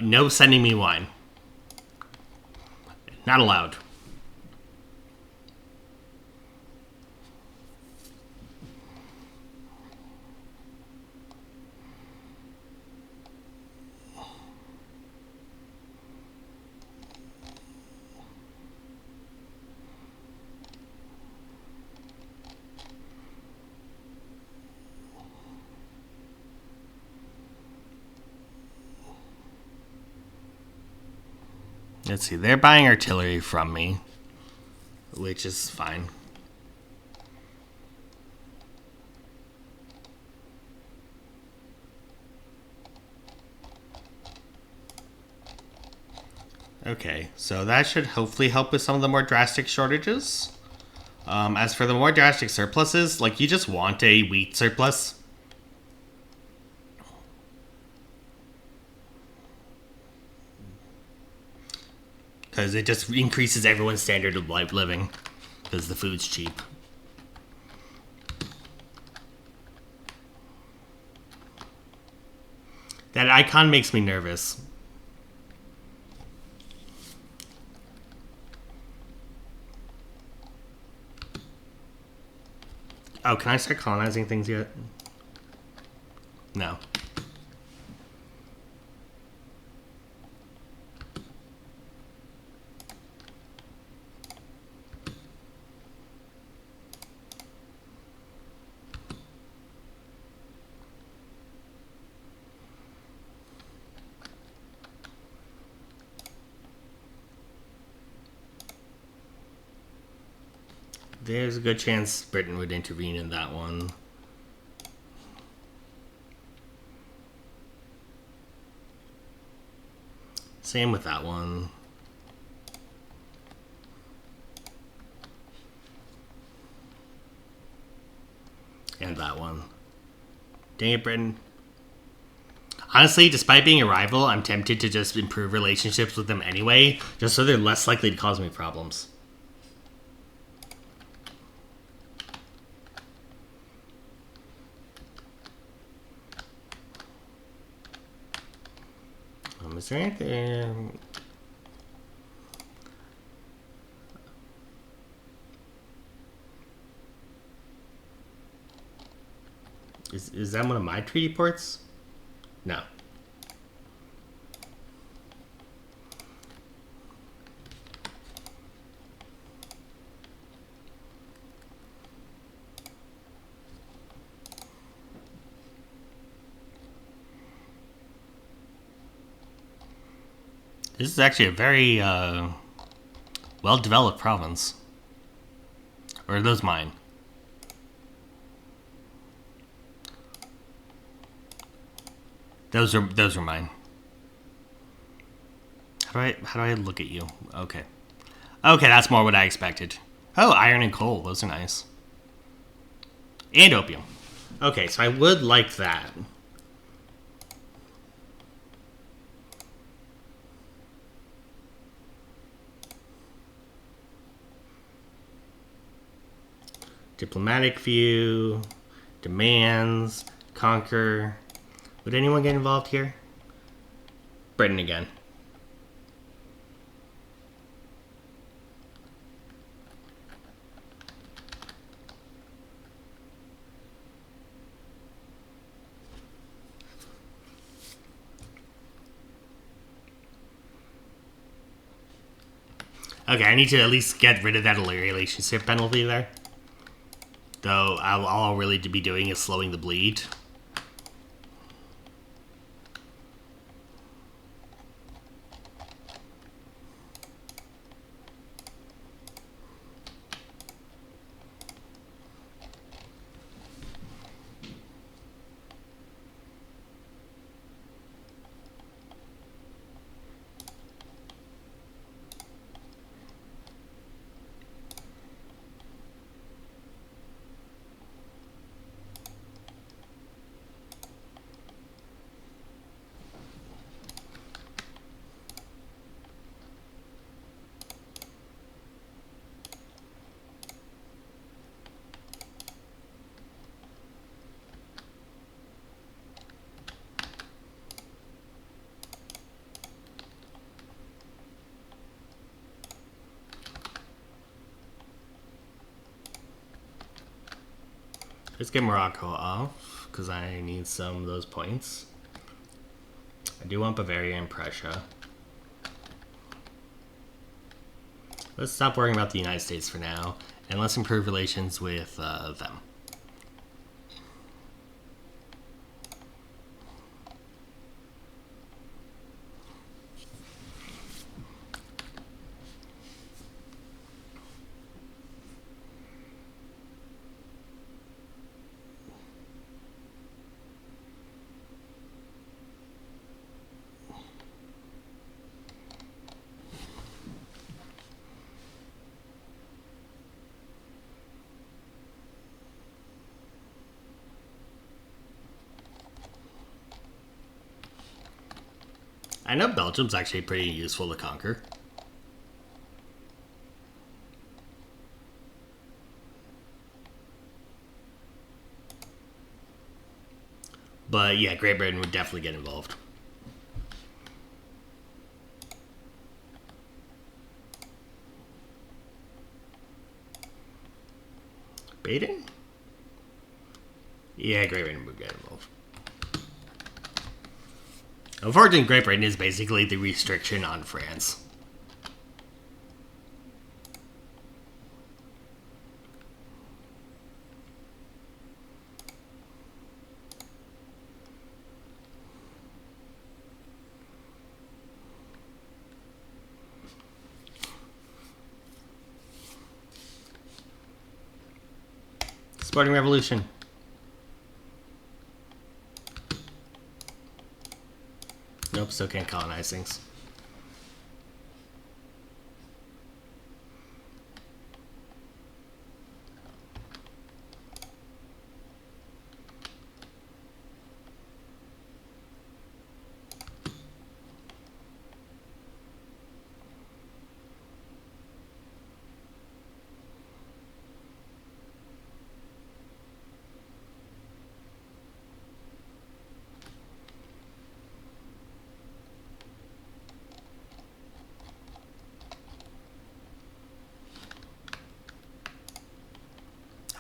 No sending me wine. Not allowed. Let's see, they're buying artillery from me, which is fine. Okay, so that should hopefully help with some of the more drastic shortages. As for the more drastic surpluses, like, you just want a wheat surplus. Because it just increases everyone's standard of life living. Because the food's cheap. That icon makes me nervous. Oh, can I start colonizing things yet? No. There's a good chance Britain would intervene in that one. Same with that one. And that one. Dang it, Britain. Honestly, despite being a rival, I'm tempted to just improve relationships with them anyway, just so they're less likely to cause me problems. Is there anything? Is that one of my treaty ports? No. This is actually a very well-developed province. Or are those mine? Those are mine. How do I look at you? Okay. Okay, that's more what I expected. Oh, iron and coal. Those are nice. And opium. Okay, so I would like that. Diplomatic view, demands, conquer. Would anyone get involved here? Britain again. Okay, I need to at least get rid of that relationship penalty there. Though all I'll really be doing is slowing the bleed. Let's get Morocco off, because I need some of those points. I do want Bavaria and Prussia. Let's stop worrying about the United States for now, and let's improve relations with them. I know Belgium's actually pretty useful to conquer. But yeah, Great Britain would definitely get involved. Baden? Yeah, Great Britain would get involved. Unfortunately, Great Britain is basically the restriction on France. Sporting Revolution. Nope, still can't colonize things.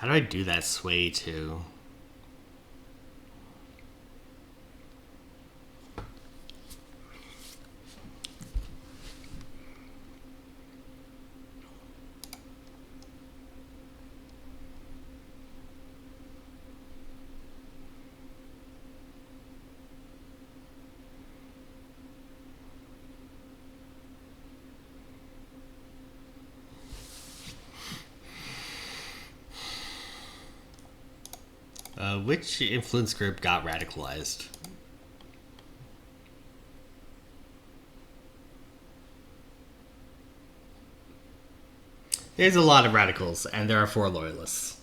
How do I do that sway to? Which influence group got radicalized? There's a lot of radicals, and there are 4 loyalists.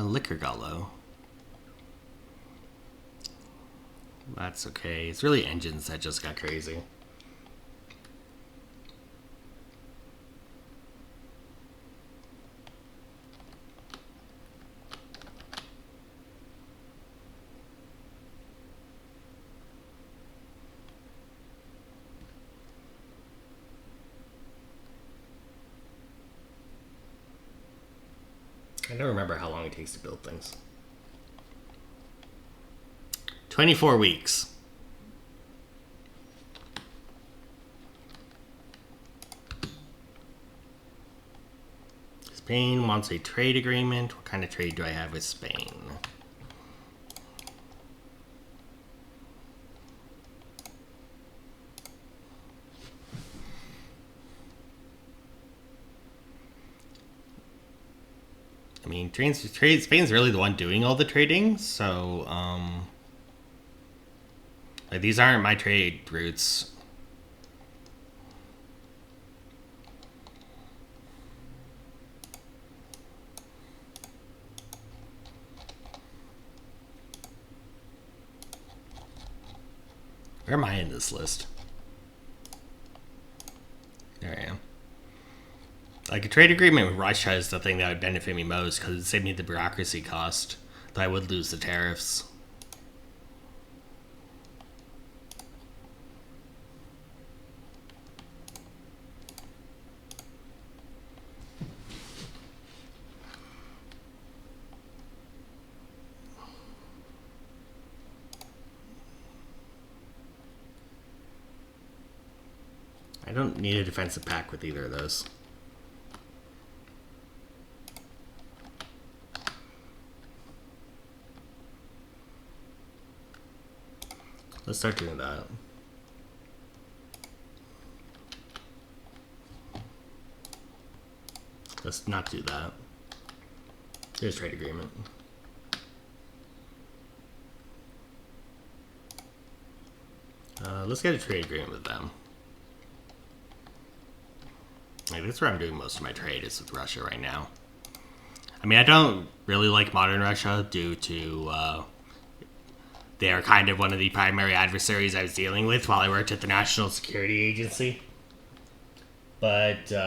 Liquor got low. That's okay. It's really engines that just got crazy. I don't remember how long it takes to build things. 24 weeks. Spain wants a trade agreement. What kind of trade do I have with Spain? I mean, Spain's really the one doing all the trading, so, like, these aren't my trade routes. Where am I in this list? There I am. Like, a trade agreement with Russia is the thing that would benefit me most because it'd save me the bureaucracy cost, though I would lose the tariffs. I don't need a defensive pact with either of those. Let's start doing that. Let's not do that. Here's trade agreement. Let's get a trade agreement with them. Like, that's where I'm doing most of my trade is with Russia right now. I mean, I don't really like modern Russia due to they are kind of one of the primary adversaries I was dealing with while I worked at the National Security Agency. But you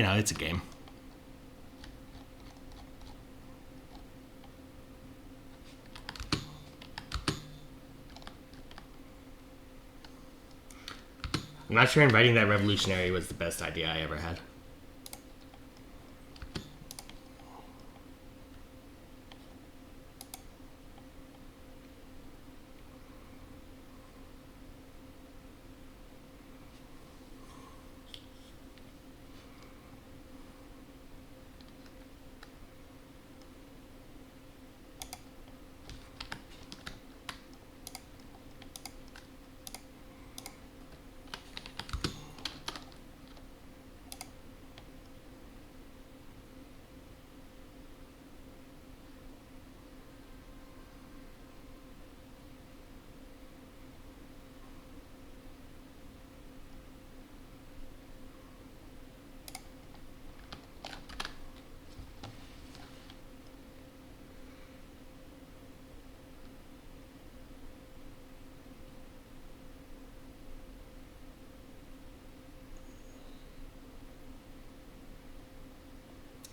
know, it's a game. I'm not sure inviting that revolutionary was the best idea I ever had.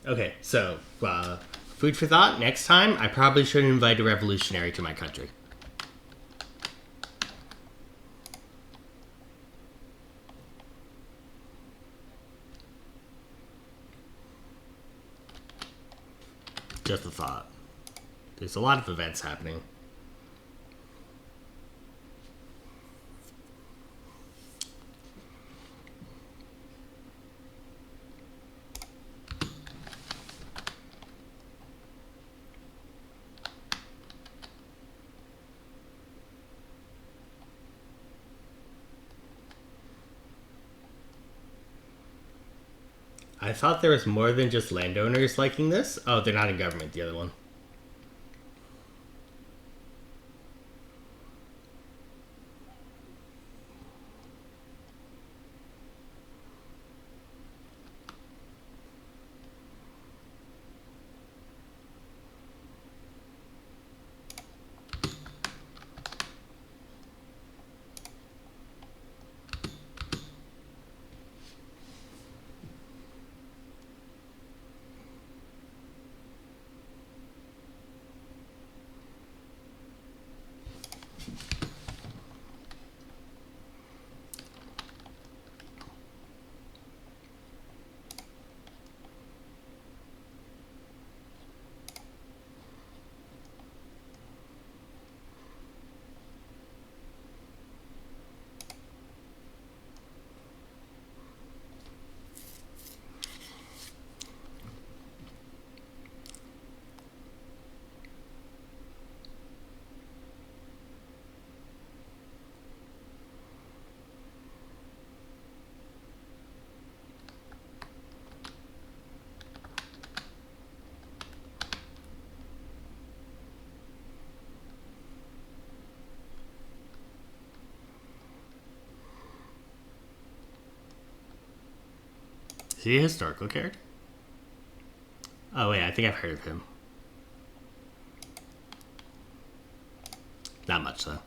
Okay, so, food for thought. Next time, I probably should invite a revolutionary to my country. Just a thought. There's a lot of events happening. I thought there was more than just landowners liking this. Oh, they're not in government, the other one. Is he a historical character? Oh, wait, I think I've heard of him. Not much, though.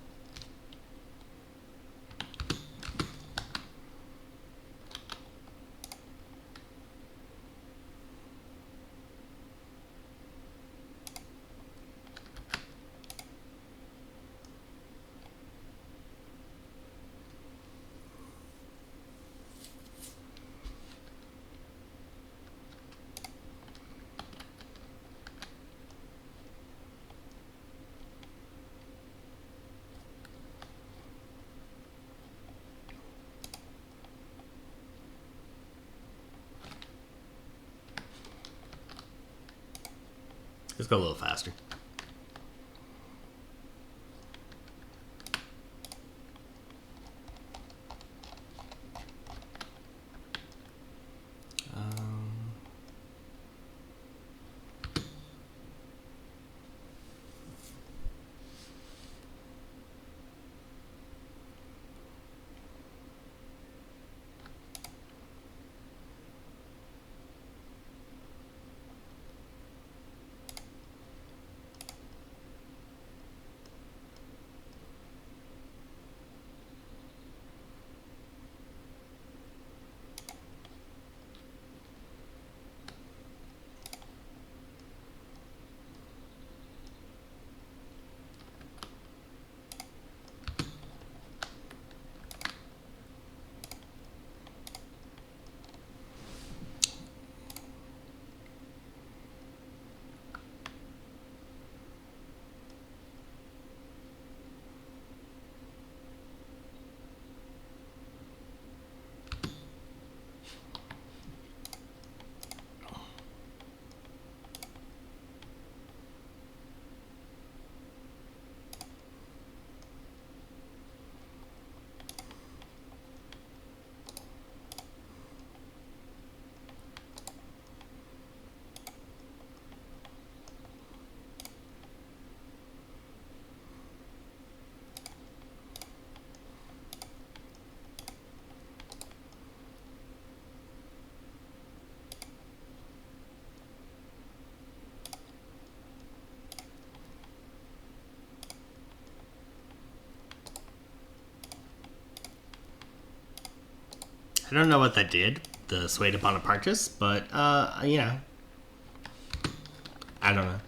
Let's go a little faster. I don't know what that did, the swayed upon a purchase, but, you know, I don't know.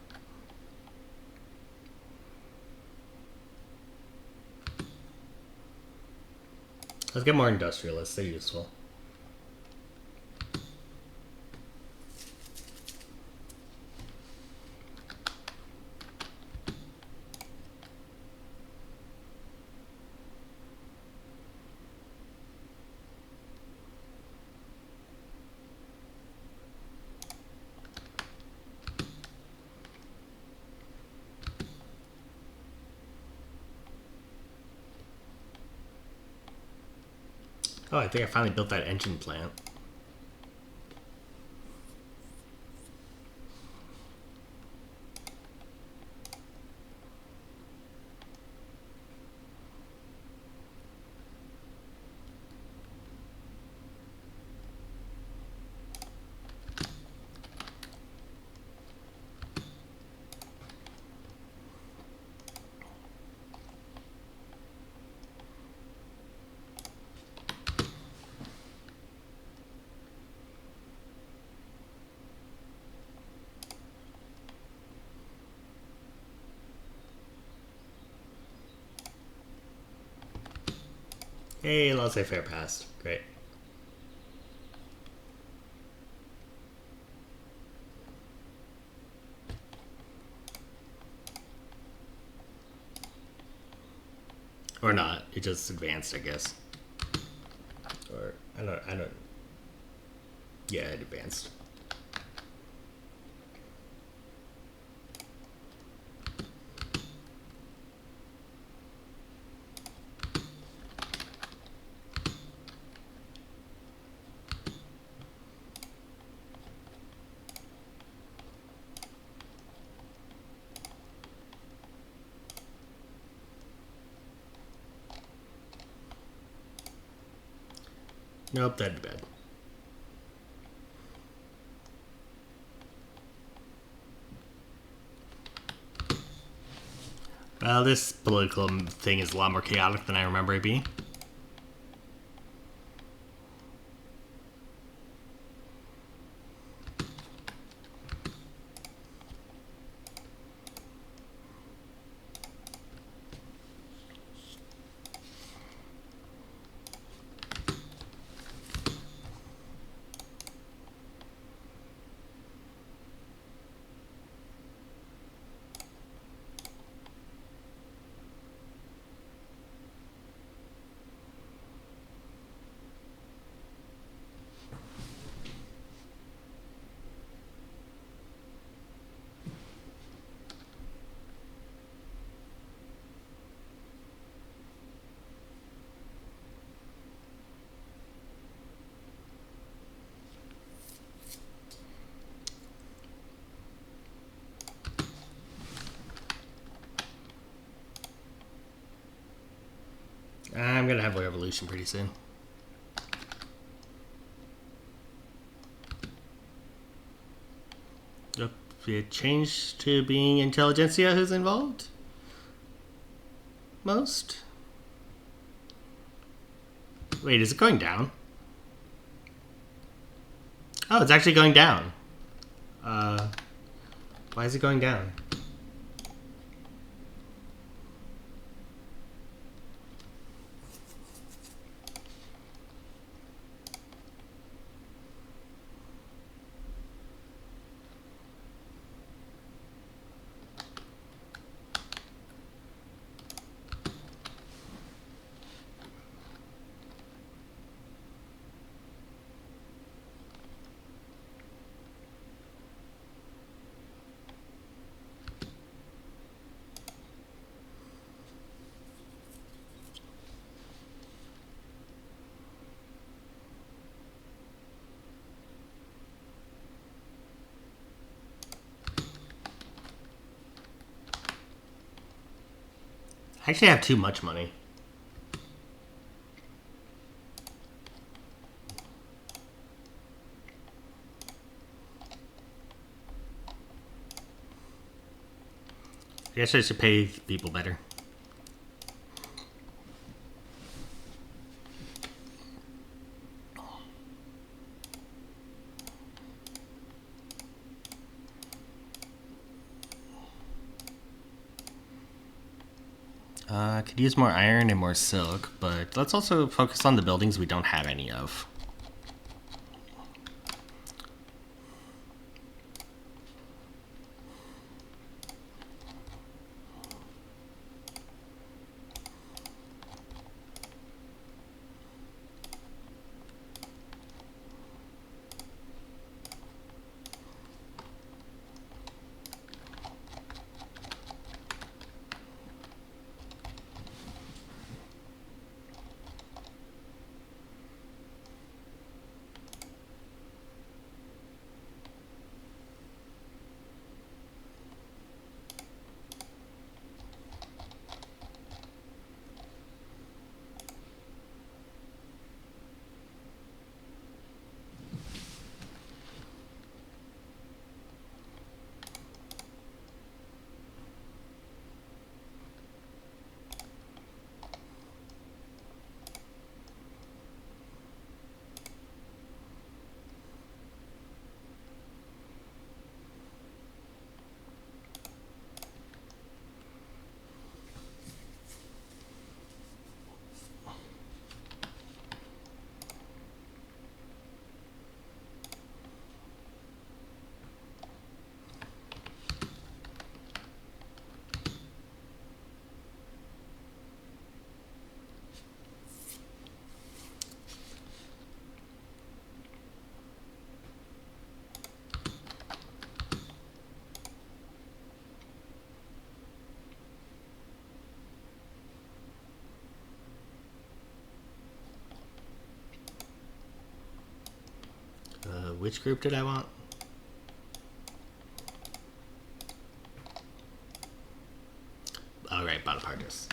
Let's get more industrialists. They're useful. Oh, I think I finally built that engine plant. Hey, laissez-faire passed. Great. Or not. It just advanced, I guess. Or, I don't... Yeah, it advanced. Nope, that'd be bad. Well, this political thing is a lot more chaotic than I remember it being. I'm gonna have a revolution pretty soon. Yep, it changed to being intelligentsia who's involved. Most. Wait, is it going down? Oh, it's actually going down. Why is it going down? I actually have too much money. I guess I should pay people better. Could use more iron and more silk, but let's also focus on the buildings we don't have any of. Which group did I want? Alright, Bonapartis.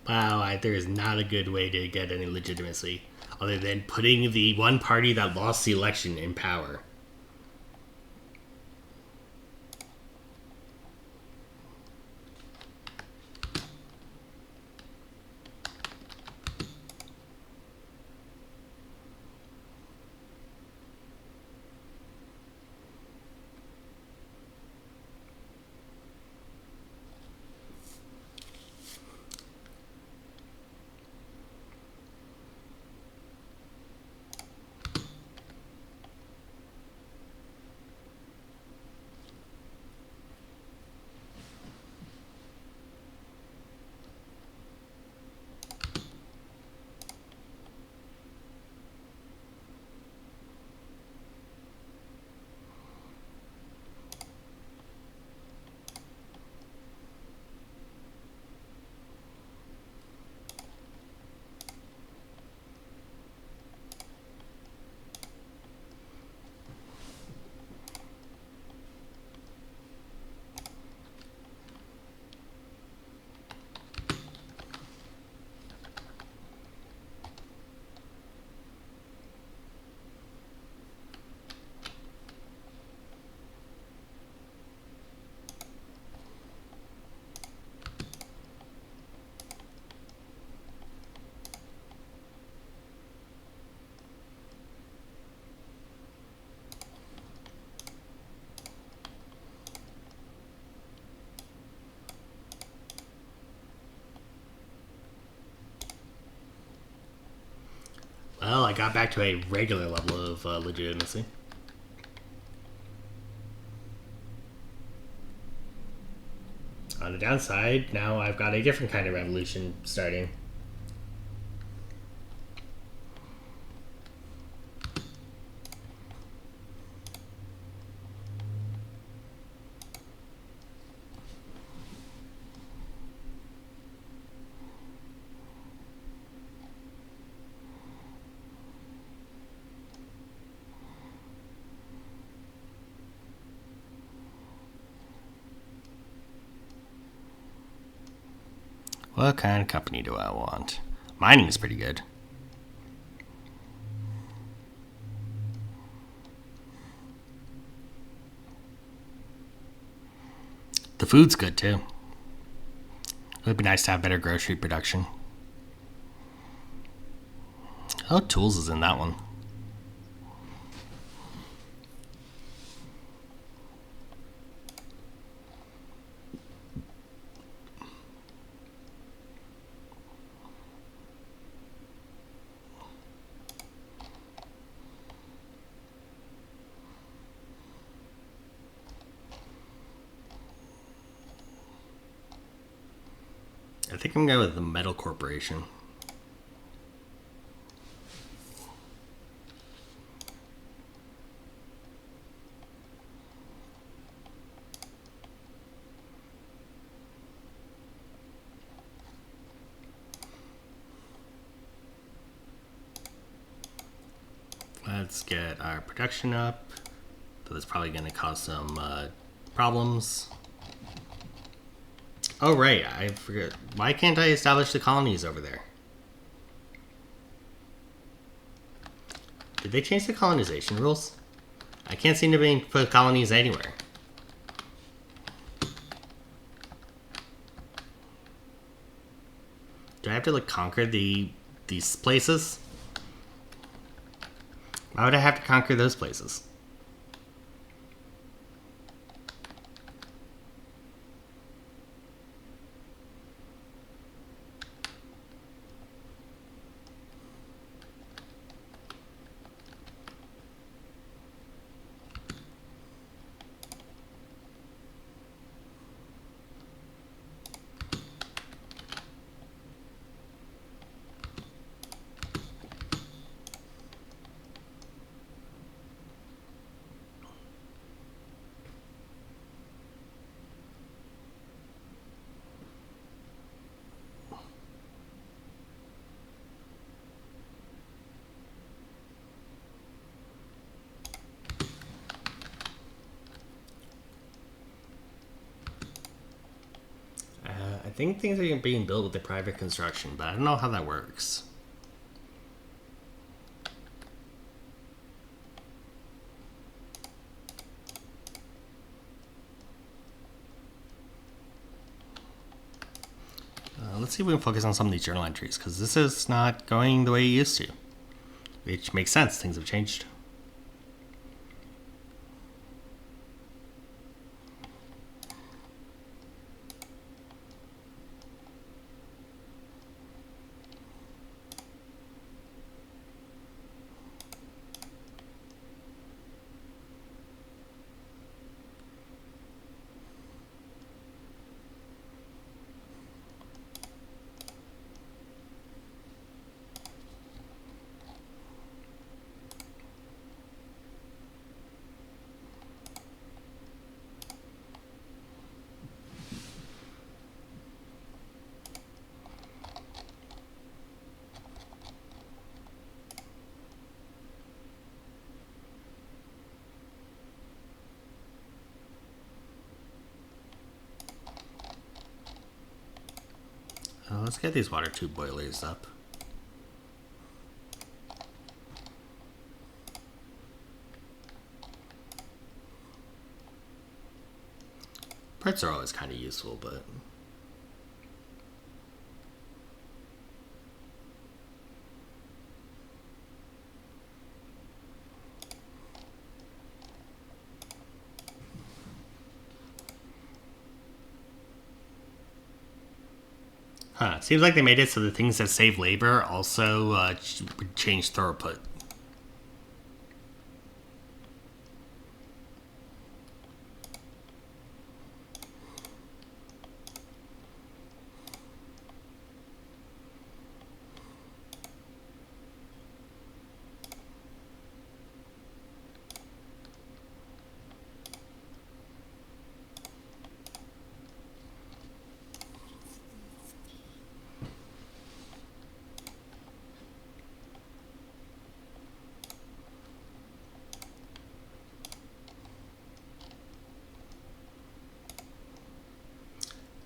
Wow, there is not a good way to get any legitimacy other than putting the one party that lost the election in power. Well, I got back to a regular level of legitimacy. On the downside, now I've got a different kind of revolution starting. What kind of company do I want? Mining is pretty good. The food's good too. It would be nice to have better grocery production. Oh, tools is in that one. I think I'm going with the Metal Corporation. Let's get our production up. That's probably going to cause some problems. Oh, right. I forget. Why can't I establish the colonies over there? Did they change the colonization rules? I can't seem to put colonies anywhere. Do I have to like conquer these places? Why would I have to conquer those places? I think things are being built with the private construction, but I don't know how that works. Let's see if we can focus on some of these journal entries, because this is not going the way it used to. Which makes sense, things have changed. Let's get these water tube boilers up. Parts are always kind of useful, but... Huh, seems like they made it so the things that save labor also change throughput.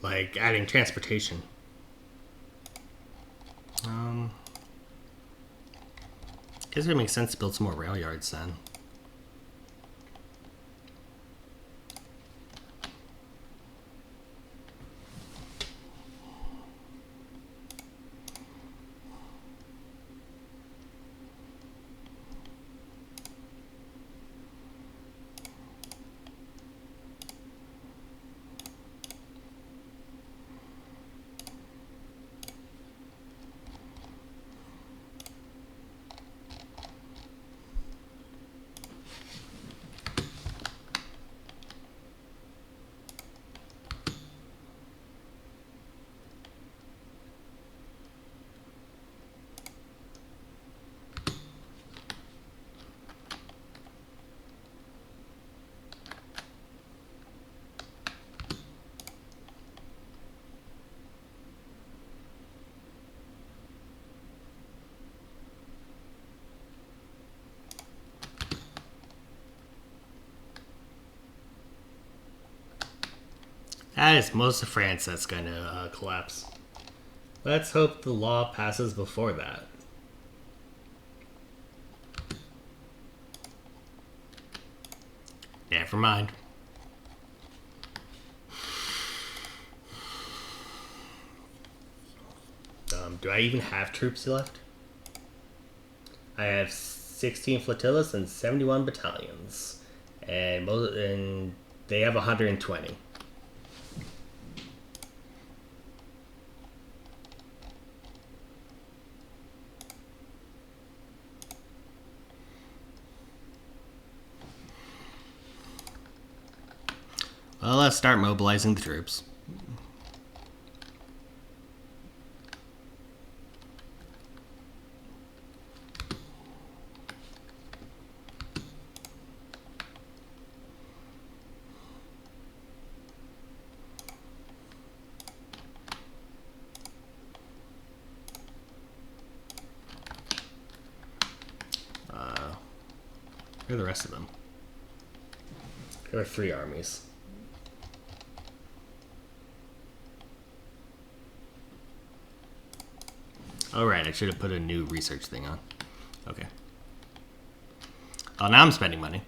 Like adding transportation. Guess it would make sense to build some more rail yards then. That is most of France that's going to collapse. Let's hope the law passes before that. Never mind. Do I even have troops left? I have 16 flotillas and 71 battalions. And they have 120. Well, let's start mobilizing the troops. Where are the rest of them? There are 3 armies. Oh, right, I should have put a new research thing on. Okay. Oh, now I'm spending money.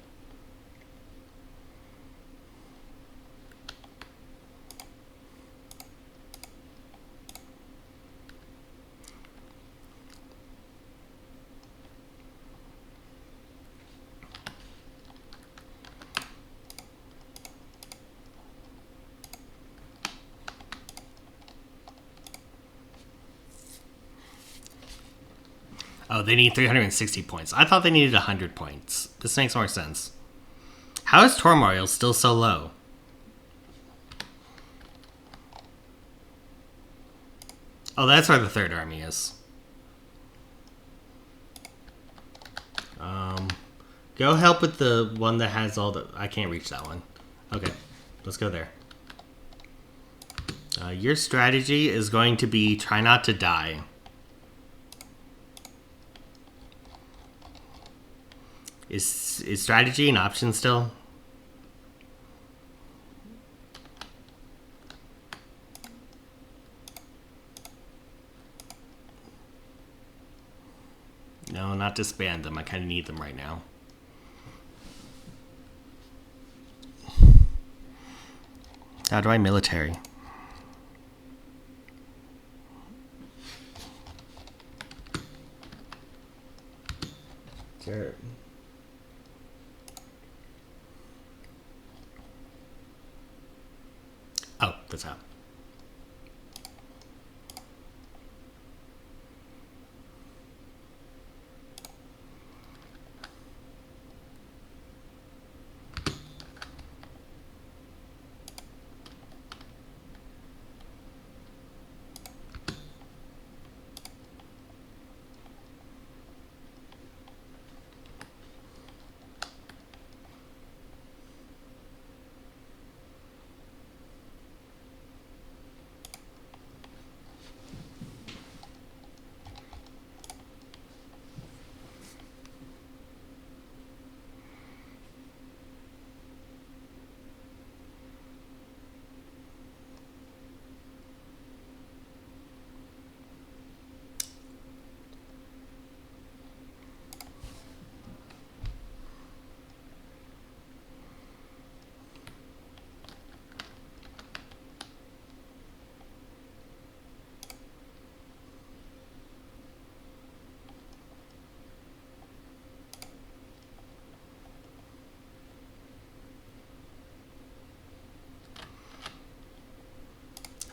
Oh, they need 360 points. I thought they needed 100 points. This makes more sense. How is Turmoil still so low? Oh, that's where the 3rd army is. Go help with the one that has all the... I can't reach that one. Okay, let's go there. Your strategy is going to be try not to die. Is strategy an option still? No, not disband them. I kind of need them right now. How do I military? Sure. Oh, that's how.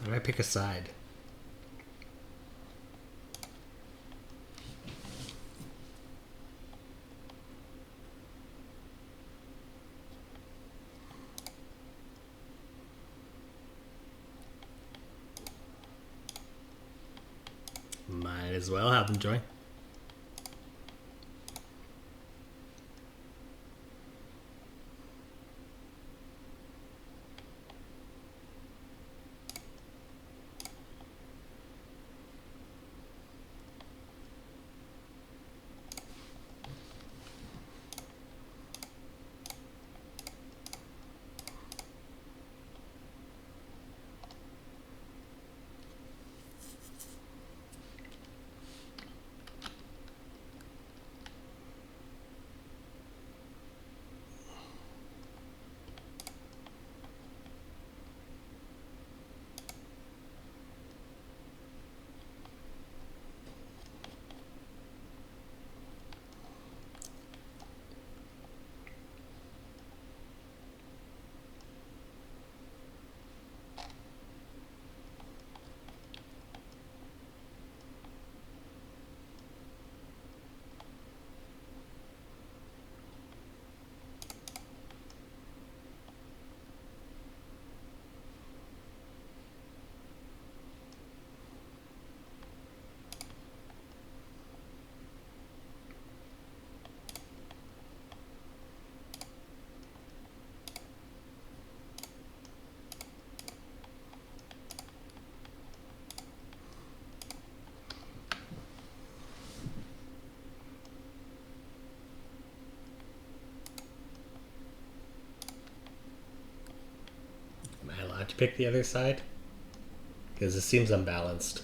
do I pick a side? Might as well have them join. Am I allowed to pick the other side? Because it seems unbalanced.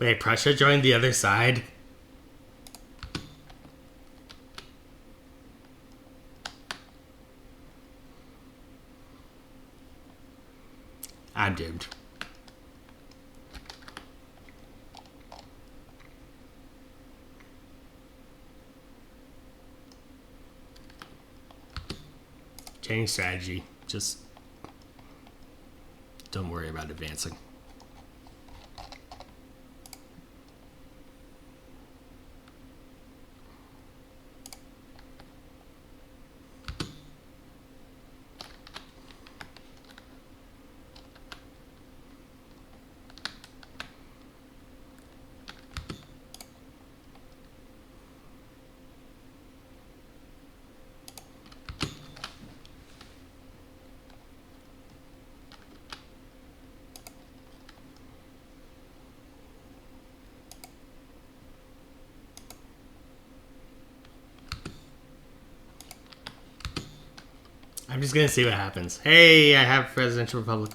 Wait, Prussia joined the other side? I'm doomed. Change strategy. Just don't worry about advancing. I'm just gonna see what happens. Hey, I have Presidential Republic.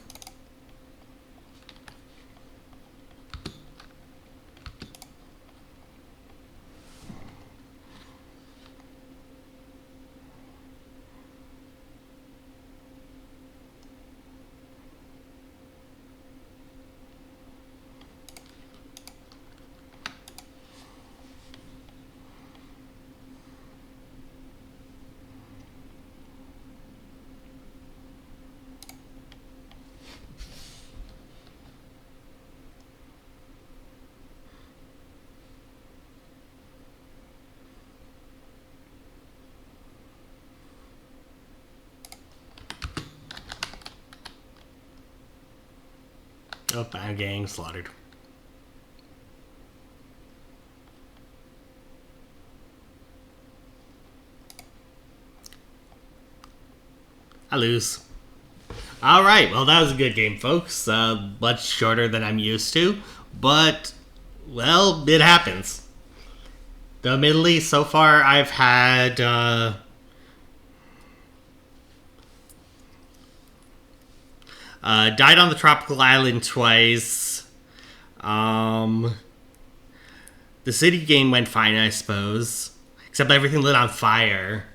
Oh, I'm getting slaughtered. I lose. Alright, well that was a good game, folks. Much shorter than I'm used to. But, well, it happens. The Middle East, so far I've had... died on the tropical island twice. Um, the city game went fine, I suppose. Except everything lit on fire.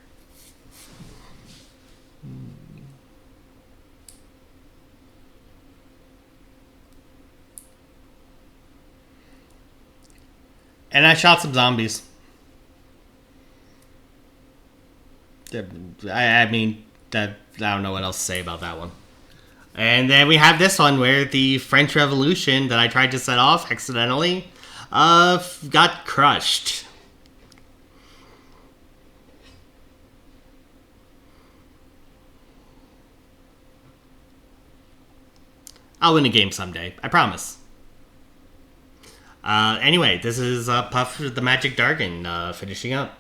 And I shot some zombies. I mean, I don't know what else to say about that one. And then we have this one where the French Revolution that I tried to set off accidentally got crushed. I'll win a game someday. I promise. Anyway, this is Puff the Magic Dargon finishing up.